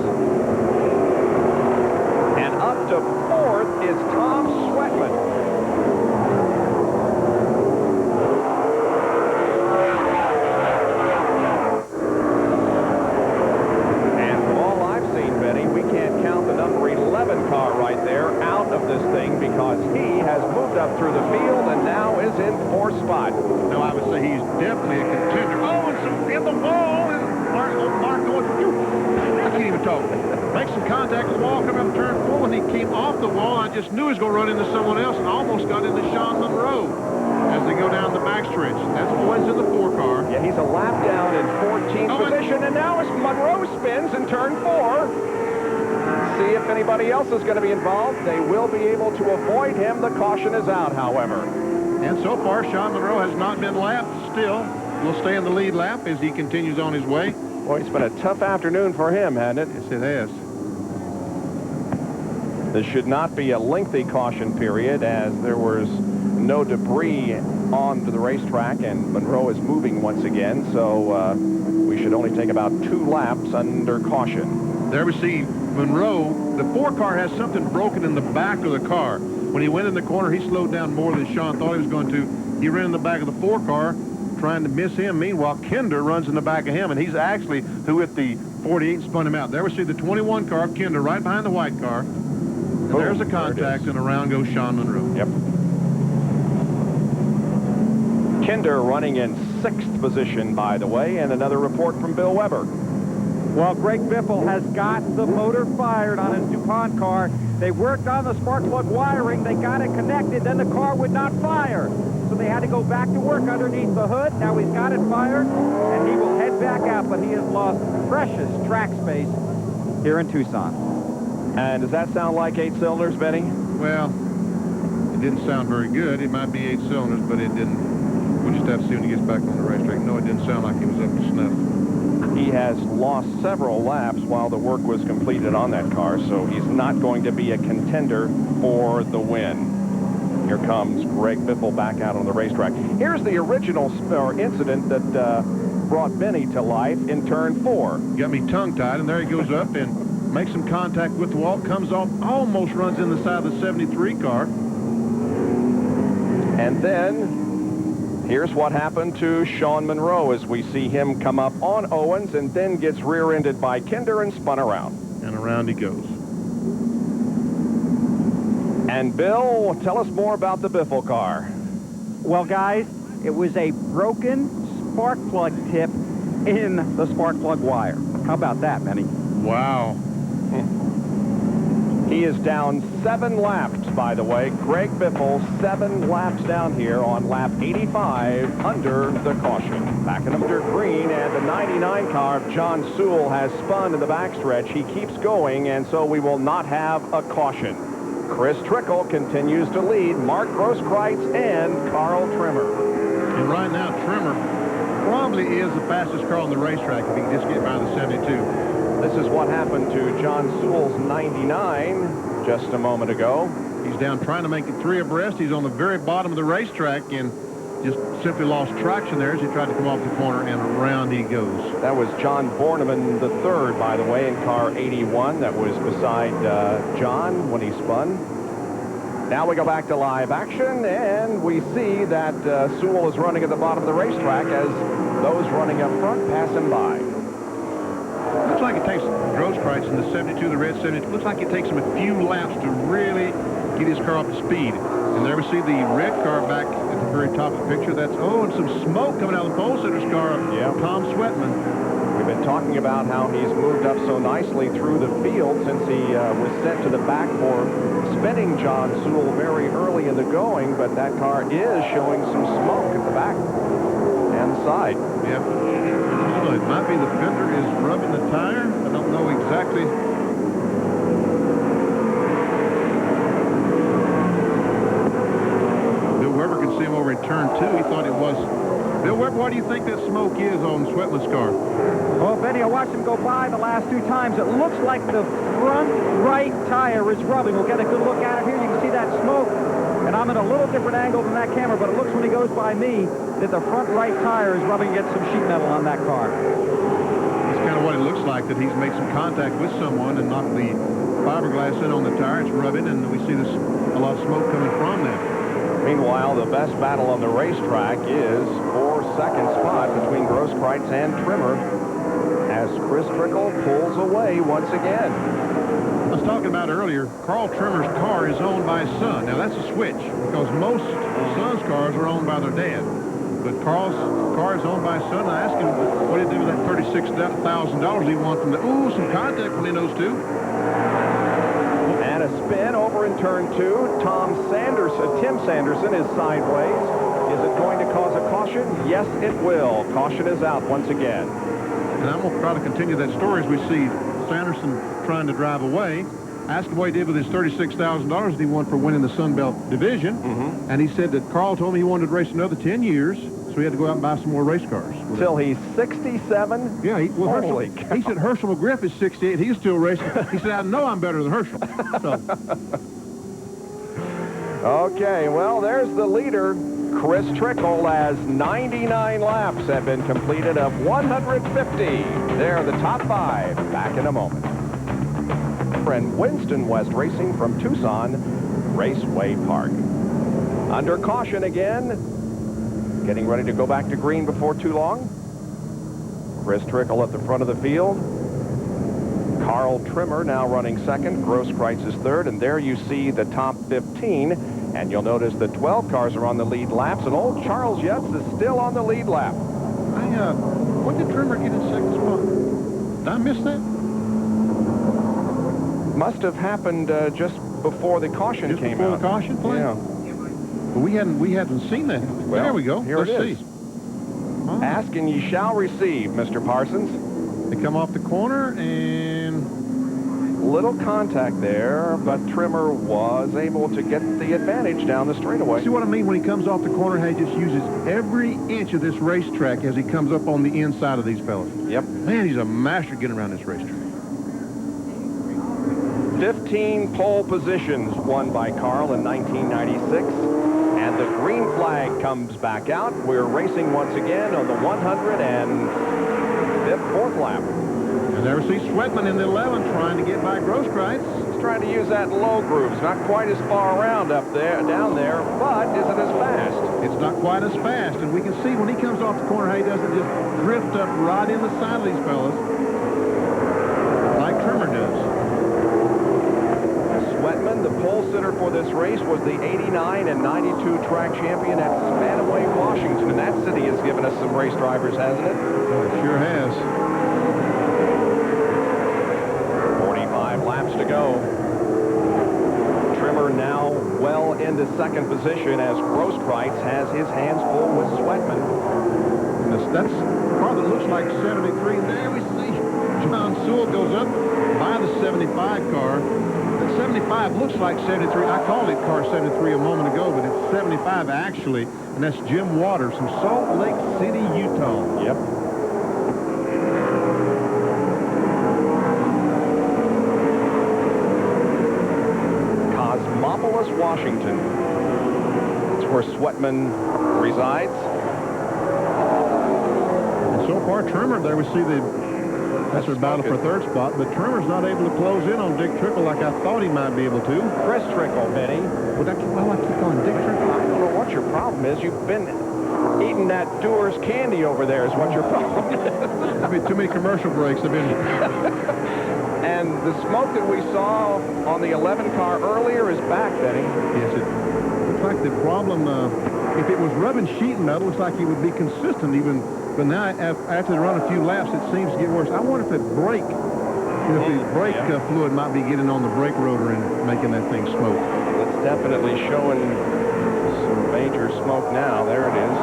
And up to 4th is Tom Sweatman. Car right there out of this thing because he has moved up through the field and now is in 4th spot. No, I would say he's definitely a contender. Oh, and some in the wall, and Mark going, I can't even talk. Makes some contact with the wall, coming up turn 4. When he came off the wall, I just knew he was going to run into someone else and almost got into Sean Monroe as they go down the backstretch. That's always in the 4-car. Yeah, he's a lap down in 14th position, and now as Monroe spins in turn 4. See if anybody else is going to be involved. They will be able to avoid him. The caution is out, however. And so far, Sean Monroe has not been lapped. Still, will stay in the lead lap as he continues on his way. Boy, it's been a tough afternoon for him, hasn't it? Yes, it has. This should not be a lengthy caution period as there was no debris on the racetrack, and Monroe is moving once again, so we should only take about 2 laps under caution. There we see Monroe. The 4-car has something broken in the back of the car. When he went in the corner, he slowed down more than Sean thought he was going to. He ran in the back of the 4-car, trying to miss him. Meanwhile, Kinder runs in the back of him, and he's actually who at the 48 spun him out. There we see the 21 car of Kinder right behind the white car. And there's a contact, and around goes Sean Monroe. Yep. Kinder running in 6th position, by the way, and another report from Bill Weber. Well, Greg Biffle has got the motor fired on his DuPont car. They worked on the spark plug wiring. They got it connected. Then the car would not fire. So they had to go back to work underneath the hood. Now he's got it fired, and he will head back out, but he has lost precious track space here in Tucson. And does that sound like 8 cylinders, Benny? Well, it didn't sound very good. It might be 8 cylinders, but it didn't. We'll just have to see when he gets back on the racetrack. No, it didn't sound like he was up to snuff. He has lost several laps while the work was completed on that car, so he's not going to be a contender for the win. Here comes Greg Biffle back out on the racetrack. Here's the original incident that brought Benny to life in turn 4. Got me tongue-tied, and there he goes up, and makes some contact with the wall, comes off, almost runs in the side of the 73 car. And then here's what happened to Sean Monroe as we see him come up on Owens and then gets rear-ended by Kinder and spun around. And around he goes. And Bill, tell us more about the Biffle car. Well, guys, it was a broken spark plug tip in the spark plug wire. How about that, Benny? Wow. He is down 7 laps, by the way. Greg Biffle, 7 laps down here on lap 85 under the caution. Back in under green, and the 99 car of John Sewell has spun in the backstretch. He keeps going, and so we will not have a caution. Chris Trickle continues to lead Mark Grosskreutz and Carl Trimmer. And right now, Trimmer probably is the fastest car on the racetrack if he can just get by the 72. This is what happened to John Sewell's 99 just a moment ago. He's down trying to make it 3 abreast. He's on the very bottom of the racetrack and just simply lost traction there as he tried to come off the corner, and around he goes. That was John Borneman III, by the way, in car 81. That was beside John when he spun. Now we go back to live action, and we see that Sewell is running at the bottom of the racetrack as those running up front pass him by. Looks like it takes Grosskreutz in the 72, the red 72. Looks like it takes him a few laps to really get his car up to speed. And there we see the red car back at the very top of the picture. That's, and some smoke coming out of the pole sitter's car of Tom Sweatman. We've been talking about how he's moved up so nicely through the field since he was sent to the back for spinning John Sewell very early in the going, but that car is showing some smoke at the back and the side. Yeah. So it might be the fender is rubbing the tire. I don't know exactly. Bill Weber can see him over in turn 2. He thought it was. Bill Weber, what do you think that smoke is on Sweatman's car? Well, Benny, I watched him go by the last 2 times. It looks like the front right tire is rubbing. We'll get a good look at it here. You can see that smoke. And I'm in a little different angle than that camera, but it looks when he goes by me that the front right tire is rubbing against some sheet metal on that car. That's kind of what it looks like, that he's made some contact with someone and knocked the fiberglass in on the tire. It's rubbing, and we see a lot of smoke coming from that. Meanwhile, the best battle on the racetrack is for second spot between Grosskreutz and Trimmer as Chris Trickle pulls away once again. I was talking about earlier, Carl Trimmer's car is owned by his son. Now, that's a switch, because most sons' cars are owned by their dad. But Carl's car is owned by his son. I asked him what he did with that $36,000 he won from the... Ooh, some contact between those two. And a spin over in turn 2. Tim Sanderson is sideways. Is it going to cause a caution? Yes, it will. Caution is out once again. And I'm going to try to continue that story as we see Sanderson trying to drive away. Asked him what he did with his $36,000 that he won for winning the Sun Belt Division. And he said that Carl told him he wanted to race another 10 years, so he had to go out and buy some more race cars. Till he's 67? Yeah, Holy Herschel, he said Herschel McGriff is 68. He's still racing. He said, I know I'm better than Herschel. So. Okay, well, there's the leader, Chris Trickle, as 99 laps have been completed of 150. They're the top 5. Back in a moment. And Winston West Racing from Tucson Raceway Park. Under caution again. Getting ready to go back to green before too long. Chris Trickle at the front of the field. Carl Trimmer now running second. Grosskreutz is third. And there you see the top 15. And you'll notice the 12 cars are on the lead laps. And old Charles Yutz is still on the lead lap. When did Trimmer get in second spot? Did I miss that? Must have happened just before the caution came before out. The caution play? Yeah. But we hadn't seen that. Well, there we go. Here Let's it is. See. Ask and ye shall receive, Mr. Parsons. They come off the corner and... Little contact there, but Trimmer was able to get the advantage down the straightaway. See what I mean? When he comes off the corner, he just uses every inch of this racetrack as he comes up on the inside of these fellas. Yep. Man, he's a master getting around this racetrack. 15 pole positions won by Carl in 1996. And the green flag comes back out. We're racing once again on the 104th lap. And there we see Sweatman in the 11 trying to get by Grosskreutz. He's trying to use that low grooves. Not quite as far around up there, down there, but isn't as fast. It's not quite as fast, and we can see when he comes off the corner how he doesn't just drift up right in the side of these fellas like Trimmer does. Sweatman, the pole sitter for this race, was the 89 and 92 track champion at Spanaway, Washington. And that city has given us some race drivers, hasn't it? Well, it sure has. 45 laps to go. Trimmer now well into second position as Grosskreutz has his hands full with Sweatman. And that's car that looks like 73. There we see John Sewell goes up by the 75 car. That 75 looks like 73. I called it car 73 a moment ago, but it's 75 actually, and that's Jim Waters from Salt Lake City, Utah. Yep. Cosmopolis, Washington. It's where Sweatman resides. And so far, Trimmer, there we see that's their battle for third spot, but Trimmer's not able to close in on Dick Trickle like I thought he might be able to. Chris Trickle, Benny. Well, I keep calling Dick Trickle. I don't know what your problem is. You've been eating that Dewar's candy over there is what your problem is. There's been too many commercial breaks. And the smoke that we saw on the 11 car earlier is back, Benny. Yes, it looks like the problem, if it was rubbing sheet metal, it looks like it would be consistent even. But now, after they run a few laps, it seems to get worse. I wonder if the brake fluid might be getting on the brake rotor and making that thing smoke. It's definitely showing some major smoke now. There it is.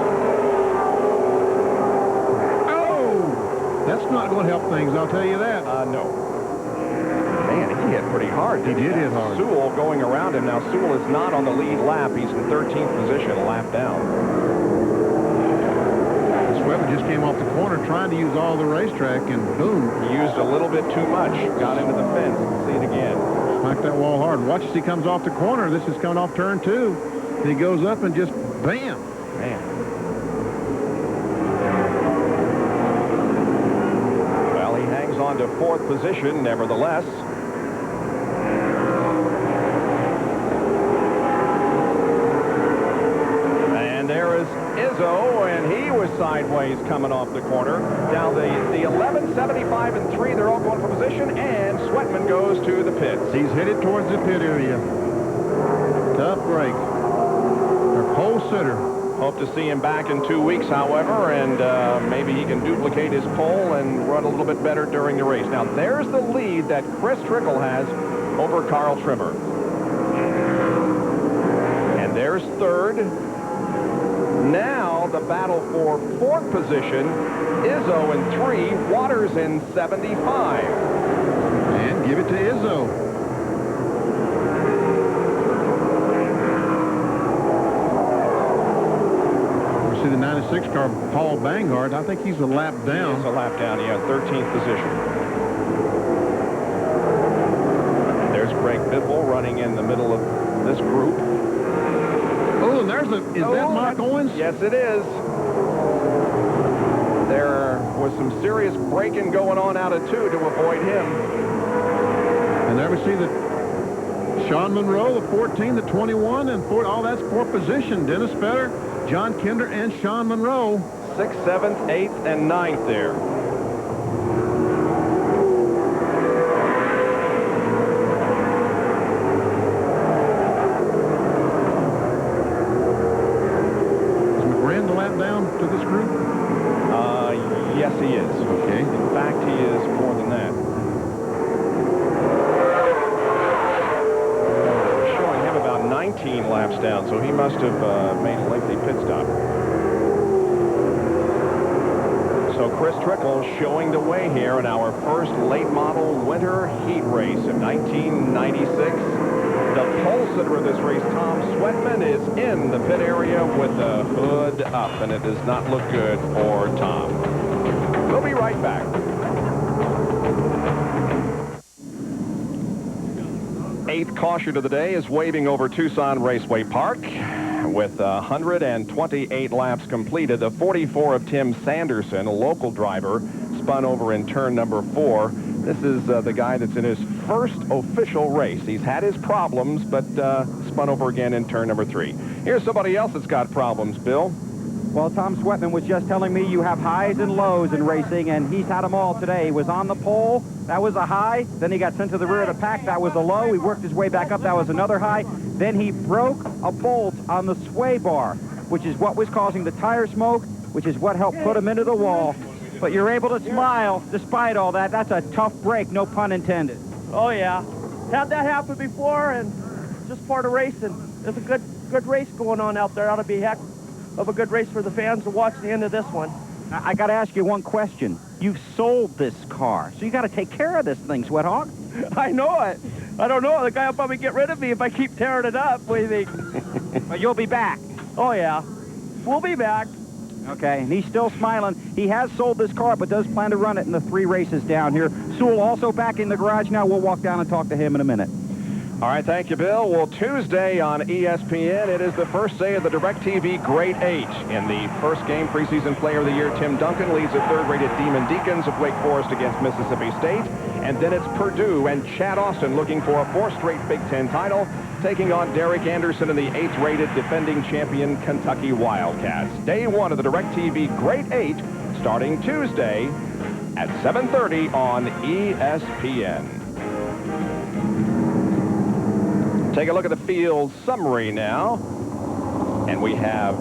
Oh! That's not going to help things, I'll tell you that. No. Man, he hit pretty hard. He did hit hard. Sewell going around him. Now, Sewell is not on the lead lap. He's in 13th position, a lap down. Sweatman just came off the corner trying to use all the racetrack, and boom. He used a little bit too much. Got into the fence. See it again. Smacked that wall hard. Watch as he comes off the corner. This is coming off turn 2. And he goes up and just bam. Man. Well, he hangs on to 4th position, nevertheless. And there is Izzo, and he was sideways coming off the corner. Now the 11, 75, and 3, they're all going for position, and Sweatman goes to the pits. He's headed towards the pit area. Tough break. Their pole sitter. Hope to see him back in 2 weeks, however, and maybe he can duplicate his pole and run a little bit better during the race. Now, there's the lead that Chris Trickle has over Carl Trimmer. And there's 3rd. Now, the battle for 4th position, Izzo in 3, Waters in 75. And give it to Izzo. See the 96 car, Paul Bangard. I think he's a lap down. He's a lap down, yeah, 13th position. And there's Greg Biffle running in the middle of this group. Oh, and there's is that Mark Owens? Yes, it is. There was some serious braking going on out of 2 to avoid him. And there we see the Sean Monroe, the 14, the 21, and 4. Oh, that's 4th position. Dennis Fetter, John Kinder, and Sean Monroe. 6th, 7th, 8th, and 9th there. Is McGrann the lap down to this group? Yes, he is. Okay. In fact, he is more than that. Showing him about 19 laps down, so he must have made a lengthy pit stop. So Chris Trickle showing the way here in our first late model winter heat race in 1996. The pole sitter of this race, Tom Sweatman, is in the pit area with the hood up, and it does not look good for Tom. We'll be right back. Eighth caution of the day is waving over Tucson Raceway Park. With 128 laps completed, the 44 of Tim Sanderson, a local driver, spun over in turn number 4. This is the guy that's in his first official race. He's had his problems, but spun over again in turn number 3. Here's somebody else that's got problems, Bill. Well, Tom Sweatman was just telling me you have highs and lows in racing, and he's had them all today. He was on the pole. That was a high. Then he got sent to the rear of the pack. That was a low. He worked his way back up. That was another high. Then he broke a bolt on the sway bar, which is what was causing the tire smoke, which is what helped put him into the wall. But you're able to smile despite all that. That's a tough break, no pun intended. Oh, yeah. Had that happen before, and just part of racing. There's a good race going on out there. Ought to be heck of a good race for the fans to watch the end of this one. I got to ask you one question. You've sold this car, so you got to take care of this thing, Sweat Hog. I know it. I don't know. The guy will probably get rid of me if I keep tearing it up. What do you think? But you'll be back. Oh, yeah. We'll be back. Okay, and he's still smiling. He has sold this car, but does plan to run it in the 3 races down here. Sewell also back in the garage now. We'll walk down and talk to him in a minute. All right, thank you, Bill. Well, Tuesday on ESPN, it is the first day of the DirecTV Great 8. In the first game, preseason player of the year, Tim Duncan leads the third-rated Demon Deacons of Wake Forest against Mississippi State. And then it's Purdue and Chad Austin looking for a 4th straight Big Ten title, taking on Derek Anderson and the 8th-rated defending champion Kentucky Wildcats. Day 1 of the DirecTV Great 8 starting Tuesday at 7:30 on ESPN. Take a look at the field summary now. And we have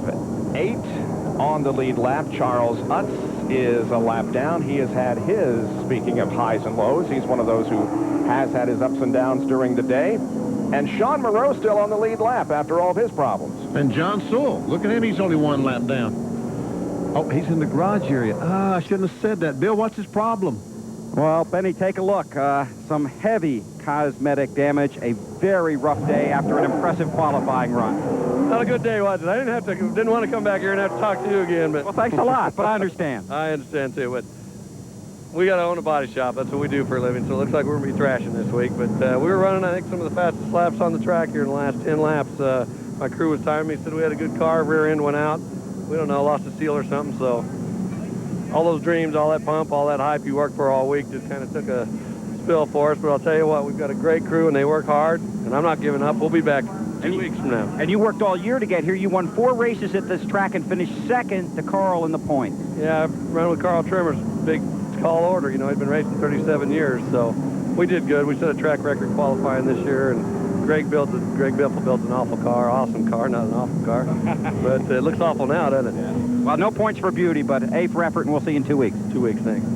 8 on the lead lap. Charles Utz is a lap down. He has had his, speaking of highs and lows, he's one of those who has had his ups and downs during the day. And Sean Moreau still on the lead lap after all of his problems. And John Sewell, look at him, he's only 1 lap down. Oh, he's in the garage area. I shouldn't have said that. Bill, what's his problem? Well, Benny, take a look. Some heavy cosmetic damage. A very rough day after an impressive qualifying run. Not a good day, was it? I didn't want to come back here and have to talk to you again, but... Well, thanks a lot, but I understand. I understand, too, but we got to own a body shop. That's what we do for a living, so it looks like we're going to be thrashing this week. But we were running, I think, some of the fastest laps on the track here in the last 10 laps. My crew was tiring me, said we had a good car, rear end went out. We don't know, lost a seal or something, so... all those dreams, all that pump, all that hype you worked for all week just kind of took a spill for us. But I'll tell you what, we've got a great crew, and they work hard, and I'm not giving up. We'll be back 2 weeks from now. And you worked all year to get here. You won 4 races at this track and finished 2nd to Carl in the points. Yeah, I've run with Carl Trimmer's big tall order. You know, he's been racing 37 years, so we did good. We set a track record qualifying this year, and Greg Biffle built an awful car, awesome car, not an awful car. But it looks awful now, doesn't it? Yeah. Well, no points for beauty, but A for effort, and we'll see you in 2 weeks. 2 weeks, thanks.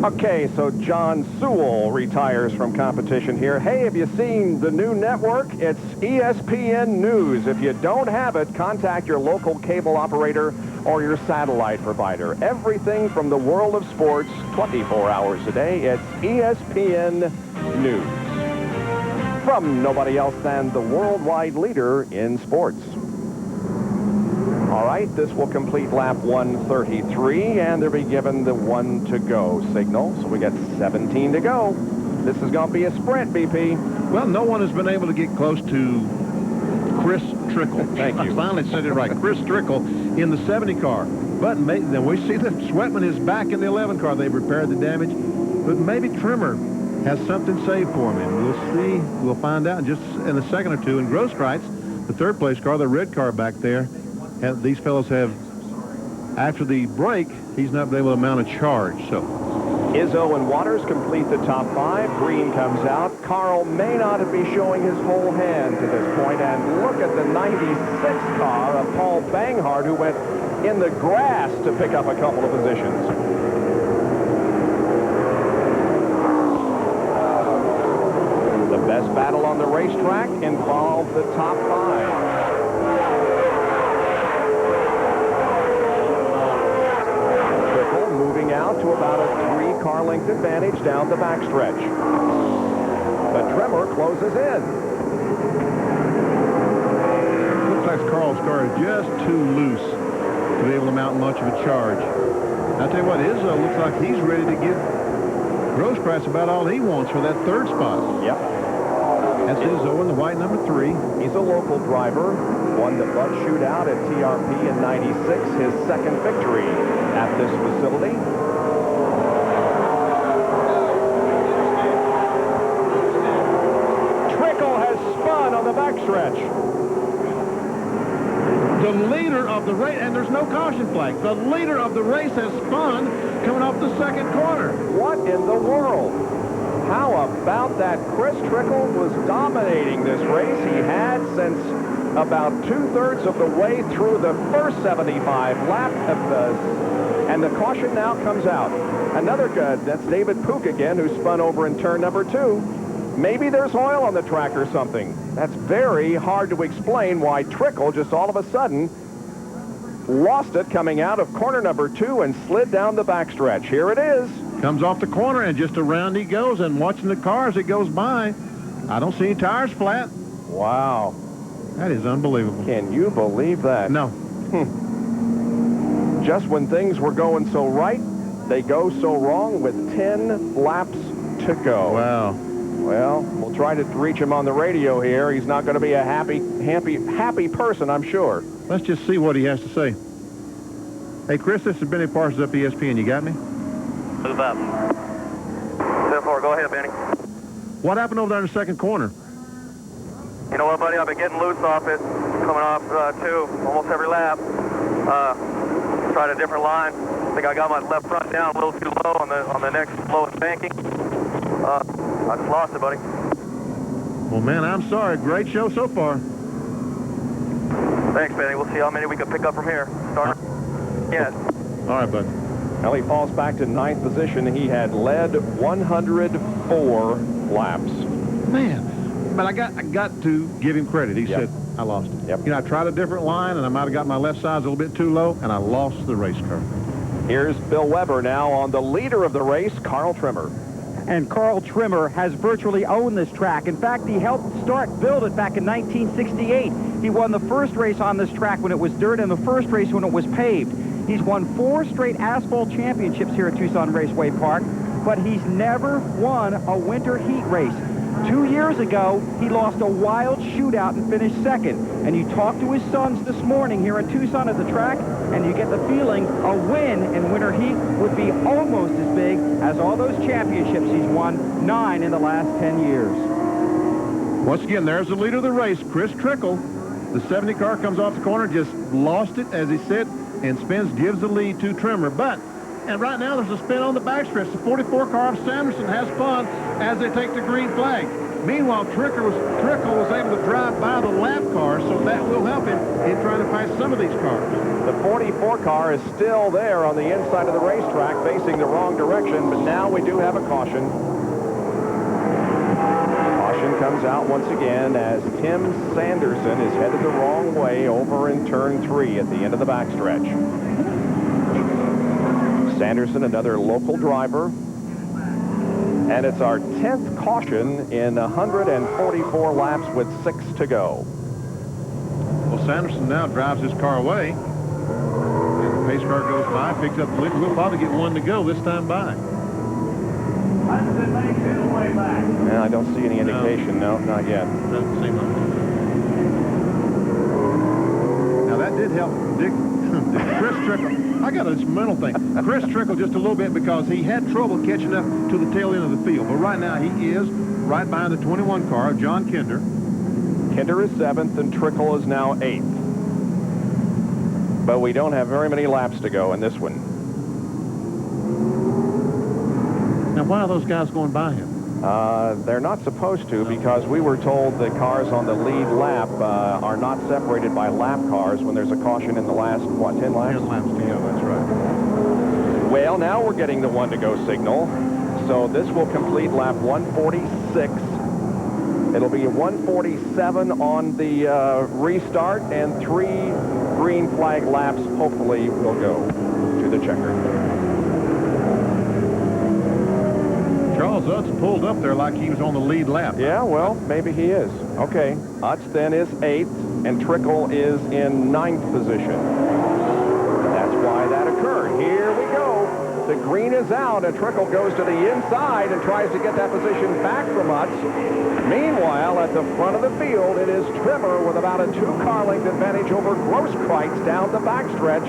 Okay, so John Sewell retires from competition here. Hey, have you seen the new network? It's ESPN News. If you don't have it, contact your local cable operator or your satellite provider. Everything from the world of sports, 24 hours a day. It's ESPN News. From nobody else than the worldwide leader in sports. All right, this will complete lap 133, and they'll be given the 1 to go signal. So we got 17 to go. This is going to be a sprint, BP. Well, no one has been able to get close to Chris Trickle. Thank you. I finally said it right. Chris Trickle in the 70 car. But then we see that Sweatman is back in the 11 car. They've repaired the damage. But maybe Trimmer has something saved for him. And we'll see. We'll find out just in a second or two. And Grosskreitz, the 3rd place car, the red car back there, these fellows have, after the break, he's not been able to mount a charge. So Izzo and Waters complete the top 5. Green comes out. Carl may not be showing his whole hand to this point. And look at the 96 car of Paul Banghart, who went in the grass to pick up a couple of positions. The best battle on the racetrack involved the top 5. Moving out to about a 3-car length advantage down the backstretch. But Trimmer closes in. Looks like Carl's car is just too loose to be able to mount much of a charge. I'll tell you what, Izzo looks like he's ready to give Grosskreitz about all he wants for that 3rd spot. Yep. That's Izzo in the white number 3. He's a local driver. Won the Bud Shootout at TRP in '96, his 2nd victory at this facility. Trickle has spun on the backstretch. The leader of the race, and there's no caution flag. The leader of the race has spun coming off the second corner. What in the world? How about that? Chris Trickle was dominating this race. He had since about 2/3 of the way through the first 75 lap of and the caution now comes out. Another good. That's David Pook again, who spun over in turn number 2. Maybe there's oil on the track or something. That's very hard to explain why Trickle just all of a sudden lost it coming out of corner number 2 and slid down the backstretch. Here it is. Comes off the corner and just around he goes, and watching the car as it goes by. I don't see any tires flat. Wow. That is unbelievable. Can you believe that? No. Just when things were going so right, they go so wrong with 10 laps to go. Wow. Well, we'll try to reach him on the radio here. He's not going to be a happy person, I'm sure. Let's just see what he has to say. Hey, Chris, this is Benny Parsons up ESPN. You got me? Move up. 10-4, go ahead, Benny. What happened over there in the second corner? You know what, buddy? I've been getting loose off it, coming off 2 almost every lap. Tried a different line. I think I got my left front down a little too low on the next lowest banking. I just lost it, buddy. Well, man, I'm sorry. Great show so far. Thanks, Benny. We'll see how many we can pick up from here. Start. Yes. All right, bud. Well, he falls back to 9th position. He had led 104 laps. Man, but I got to give him credit. He said, I lost it. Yep. You know, I tried a different line, and I might have got my left side a little bit too low, and I lost the race car. Here's Bill Weber now on the leader of the race, Carl Trimmer. And Carl Trimmer has virtually owned this track. In fact, he helped build it back in 1968. He won the first race on this track when it was dirt and the first race when it was paved. He's won 4 straight asphalt championships here at Tucson Raceway Park, but he's never won a winter heat race. 2 years ago, he lost a wild shootout and finished second. And you talk to his sons this morning here in Tucson at the track, and you get the feeling a win in winter heat would be almost as big as all those championships he's won, 9 in the last 10 years. Once again, there's the leader of the race, Chris Trickle. The 70 car comes off the corner, just lost it, as he said, and spins, gives the lead to Trimmer. And right now there's a spin on the backstretch. The 44 car of Sanderson has fun as they take the green flag. Meanwhile, Trickle was able to drive by the lap car, so that will help him in trying to pass some of these cars. The 44 car is still there on the inside of the racetrack, facing the wrong direction, but now we do have a caution. Caution comes out once again as Tim Sanderson is headed the wrong way over in turn 3 at the end of the backstretch. Sanderson, another local driver. And it's our 10th caution in 144 laps with 6 to go. Well, Sanderson now drives his car away. And the pace car goes by, picks up the lead. We'll probably get 1 to go this time by. Yeah, I don't see any indication. No, not yet. Doesn't seem like it. Now, that did help Chris Trickle. I got this mental thing. Chris Trickle just a little bit because he had trouble catching up to the tail end of the field. But right now, he is right behind the 21 car of John Kinder. Kinder is 7th, and Trickle is now 8th. But we don't have very many laps to go in this one. Now, why are those guys going by him? They're not supposed to, because we were told the cars on the lead lap are not separated by lap cars when there's a caution in the last, what, 10 laps? 10 laps to go, that's right. Well, now we're getting the 1 to go signal. So this will complete lap 146. It'll be 147 on the restart, and 3 green flag laps hopefully will go to the checker. Charles Utz pulled up there like he was on the lead lap. Yeah, well, maybe he is. Okay, Utz then is 8th, and Trickle is in 9th position. That's why that occurred. Here we go. The green is out, and Trickle goes to the inside and tries to get that position back from Utz. Meanwhile, at the front of the field, it is Trimmer with about a 2-car length advantage over Grosskreutz down the backstretch.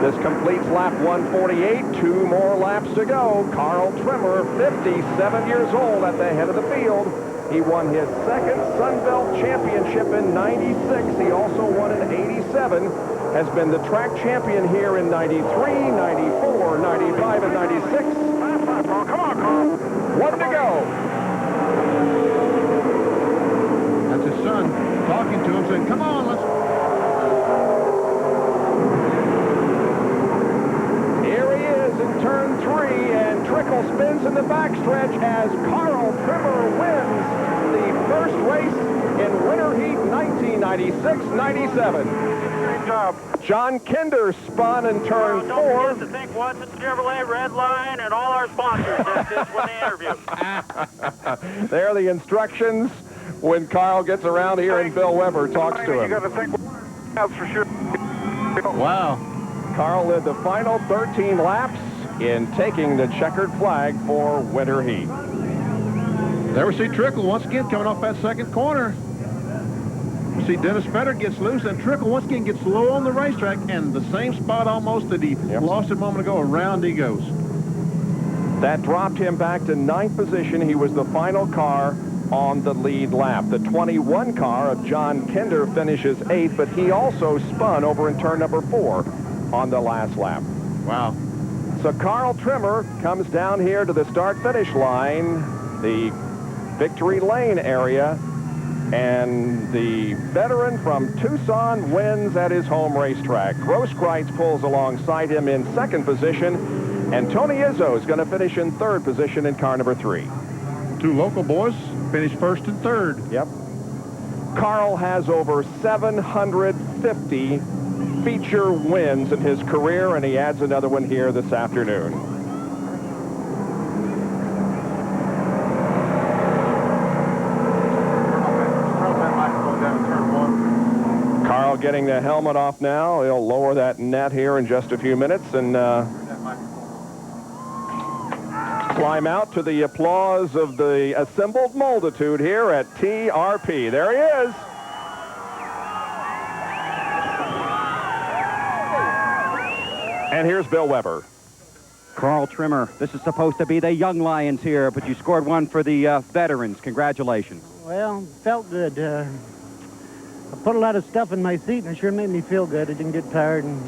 This completes lap 148. 2 more laps to go. Carl Trimmer, 57 years old at the head of the field. He won his second Sun Belt Championship in '96. He also won in '87. Has been the track champion here in '93, '94, '95, and '96. Come on, Carl. 1 to go. That's his son talking to him, saying, come on, let's... Here he is in turn 3, and Trickle spins in the backstretch as Carl Trimmer wins the first race in Winter Heat 1996-97. Great job. John Kinder spun in turn 4. Don't forget to thank Winston, Chevrolet, Red Line, and all our sponsors. This was the interview. There are the instructions when Carl gets around here and Bill Weber talks to him. You got to think that's for sure. Wow. Carl led the final 13 laps in taking the checkered flag for Winter Heat. There we see Trickle once again coming off that second corner. We see Dennis Fetter gets loose, and Trickle once again gets low on the racetrack, and the same spot almost that he lost a moment ago, around he goes. That dropped him back to 9th position. He was the final car on the lead lap. The 21 car of John Kinder finishes 8th, but he also spun over in turn number 4 on the last lap. Wow. So Carl Trimmer comes down here to the start-finish line, the victory lane area, and the veteran from Tucson wins at his home racetrack. Grosskreutz pulls alongside him in 2nd position, and Tony Izzo is going to finish in 3rd position in car number 3. 2 local boys finished 1st and 3rd. Yep. Carl has over 750 feature wins in his career, and he adds another one here this afternoon. Carl getting the helmet off now. He'll lower that net here in just a few minutes and climb out to the applause of the assembled multitude here at TRP. There he is. And here's Bill Weber. Carl Trimmer, this is supposed to be the young Lions here, but you scored one for the veterans. Congratulations. Well, felt good. I put a lot of stuff in my seat, and it sure made me feel good. I didn't get tired, and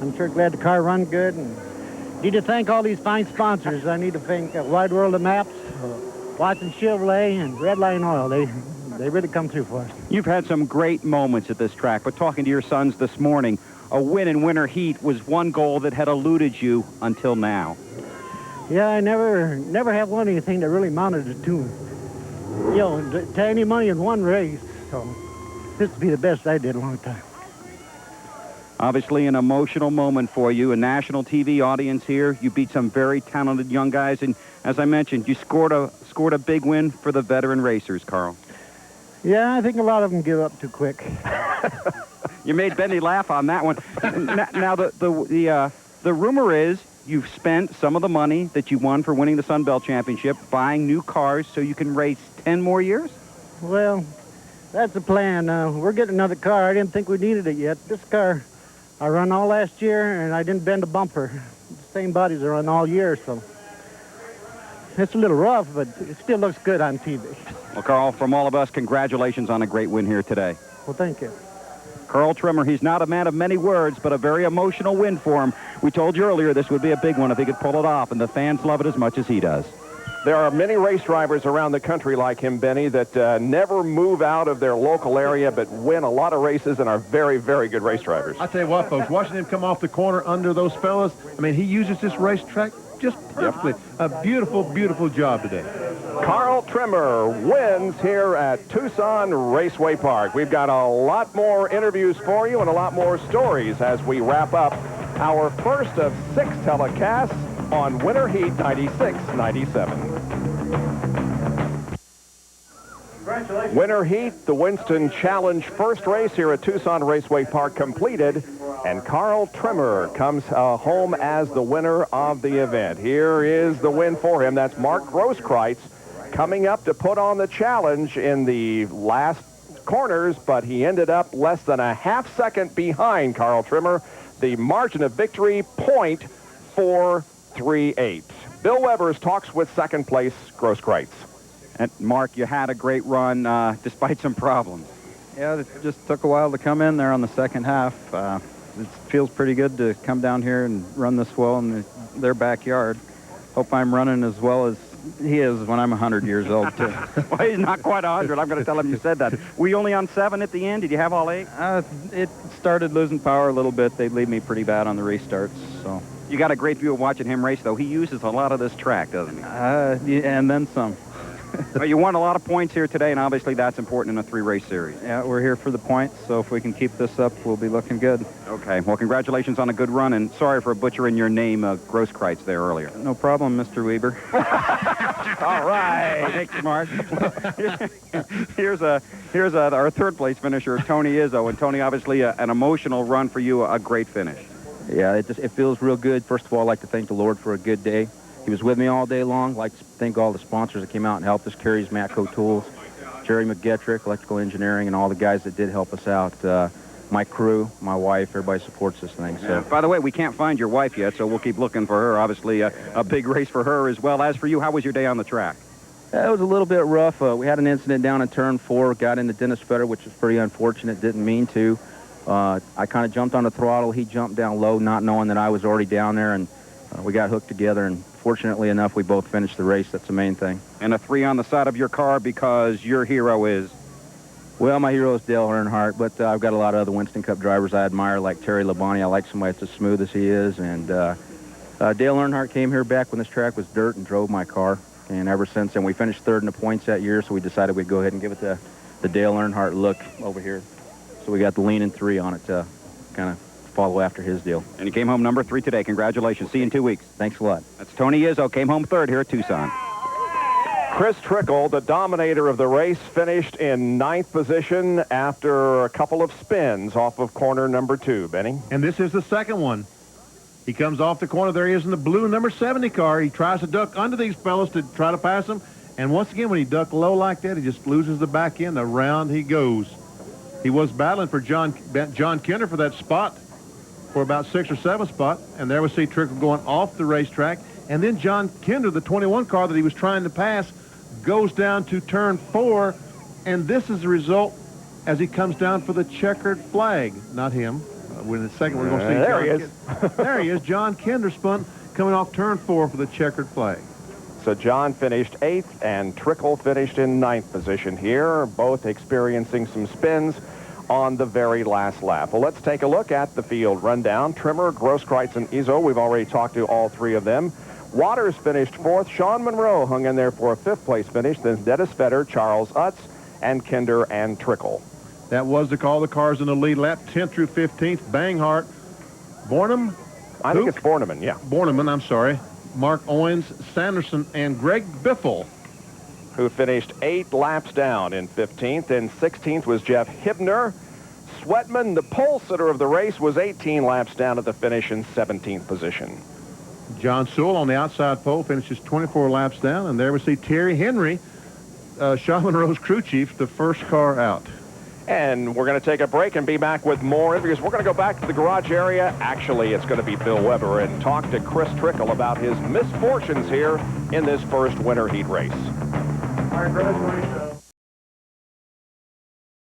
I'm sure glad the car run good. And need to thank all these fine sponsors. I need to thank Wide World of Maps, Watson Chevrolet, and Red Line Oil. They really come through for us. You've had some great moments at this track, but talking to your sons this morning, a win in Winter Heat was one goal that had eluded you until now. Yeah, I never have won anything that really amounted to, you know, to any money in one race. So this would be the best I did in a long time. Obviously an emotional moment for you, a national TV audience here. You beat some very talented young guys, and as I mentioned, you scored a big win for the veteran racers, Carl. Yeah, I think a lot of them give up too quick. You made Benny laugh on that one. Now the rumor is you've spent some of the money that you won for winning the Sun Belt Championship buying new cars so you can race 10 more years? Well, that's the plan. We're getting another car. I didn't think we needed it yet. This car I run all last year, and I didn't bend a bumper. The same bodies I run all year, so it's a little rough, but it still looks good on TV. Well, Carl, from all of us, congratulations on a great win here today. Well, thank you. Carl Trimmer, he's not a man of many words, but a very emotional win for him. We told you earlier this would be a big one if he could pull it off, and the fans love it as much as he does. There are many race drivers around the country like him, Benny, that never move out of their local area but win a lot of races and are very, very good race drivers. I tell you what, folks, watching him come off the corner under those fellas, I mean, he uses this racetrack just perfectly. Yep. A beautiful, beautiful job today. Carl Trimmer wins here at Tucson Raceway Park. We've got a lot more interviews for you and a lot more stories as we wrap up our first of 6 telecasts on Winter Heat 96-97. Winter Heat, the Winston Challenge first race here at Tucson Raceway Park completed, and Carl Trimmer comes home as the winner of the event. Here is the win for him. That's Mark Grosskreutz coming up to put on the challenge in the last corners, but he ended up less than a half second behind Carl Trimmer. The margin of victory, .438. Bill Weber's talks with second place Grosskreutz. And Mark, you had a great run despite some problems. Yeah, it just took a while to come in there on the second half. It feels pretty good to come down here and run this well in their backyard. Hope I'm running as well as he is when I'm 100 years old, too. Well, he's not quite 100. I'm going to tell him you said that. Were you only on 7 at the end? Did you have all 8? It started losing power a little bit. They leave me pretty bad on the restarts, so. You got a great view of watching him race, though. He uses a lot of this track, doesn't he? Yeah, and then some. Well, you won a lot of points here today, and obviously that's important in a 3-race series. Yeah, we're here for the points, so if we can keep this up, we'll be looking good. Okay, well, congratulations on a good run, and sorry for butchering your name, Grosskreutz, there earlier. No problem, Mr. Weber. All right. Thanks, Mark. Here's our third-place finisher, Tony Izzo, and Tony, obviously an emotional run for you, a great finish. Yeah, it feels real good. First of all, I'd like to thank the Lord for a good day. He was with me all day long. I'd like to thank all the sponsors that came out and helped us. Carrie's Matco Tools, Jerry McGettrick, Electrical Engineering, and all the guys that did help us out. My crew, my wife, everybody supports this thing. So. Yeah. By the way, we can't find your wife yet, so we'll keep looking for her. Obviously, a big race for her as well. As for you, how was your day on the track? It was a little bit rough. We had an incident down in turn 4, got into Dennis Fetter, which was pretty unfortunate, didn't mean to. I kind of jumped on the throttle. He jumped down low, not knowing that I was already down there, and we got hooked together, and fortunately enough, we both finished the race. That's the main thing. And a 3 on the side of your car because your hero is? Well, my hero is Dale Earnhardt, but I've got a lot of other Winston Cup drivers I admire, like Terry Labonte. I like somebody that's as smooth as he is, and Dale Earnhardt came here back when this track was dirt and drove my car, and ever since then, we finished 3rd in the points that year, so we decided we'd go ahead and give it the Dale Earnhardt look over here. So we got the lean in 3 on it to kind of follow after his deal. And you came home number 3 today. Congratulations. See you in 2 weeks. Thanks a lot. That's Tony Izzo. Came home 3rd here at Tucson. Chris Trickle, the dominator of the race, finished in 9th position after a couple of spins off of corner number 2. Benny? And this is the second one. He comes off the corner. There he is in the blue number 70 car. He tries to duck under these fellas to try to pass them. And once again, when he ducked low like that, he just loses the back end. Around he goes. He was battling for John Kinder for that spot for about 6 or 7 spot. And there we see Trickle going off the racetrack. And then John Kinder, the 21 car that he was trying to pass, goes down to turn 4. And this is the result as he comes down for the checkered flag. Not him. In a second, we're going to see there he is. There he is. John Kinder spun coming off turn 4 for the checkered flag. So John finished 8th and Trickle finished in 9th position here, both experiencing some spins on the very last lap. Well, let's take a look at the field rundown. Trimmer, Grosskreutz, and Izzo, we've already talked to all 3 of them. Waters finished 4th. Sean Monroe hung in there for a 5th place finish. Then Dennis Fetter, Charles Utz, and Kinder and Trickle. That was the call. The cars in the lead lap, 10th through 15th. Banghart, Bornham. I think it's Borneman, yeah. Borneman, I'm sorry. Mark Owens, Sanderson, and Greg Biffle, who finished 8 laps down in 15th. And 16th was Jeff Hibner. Sweatman, the pole sitter of the race, was 18 laps down at the finish in 17th position. John Sewell on the outside pole finishes 24 laps down. And there we see Terry Henry, Shaw Monroe's crew chief, the first car out. And we're going to take a break and be back with more interviews. We're going to go back to the garage area. Actually, it's going to be Bill Weber and talk to Chris Trickle about his misfortunes here in this first winter heat race. All right, Chris,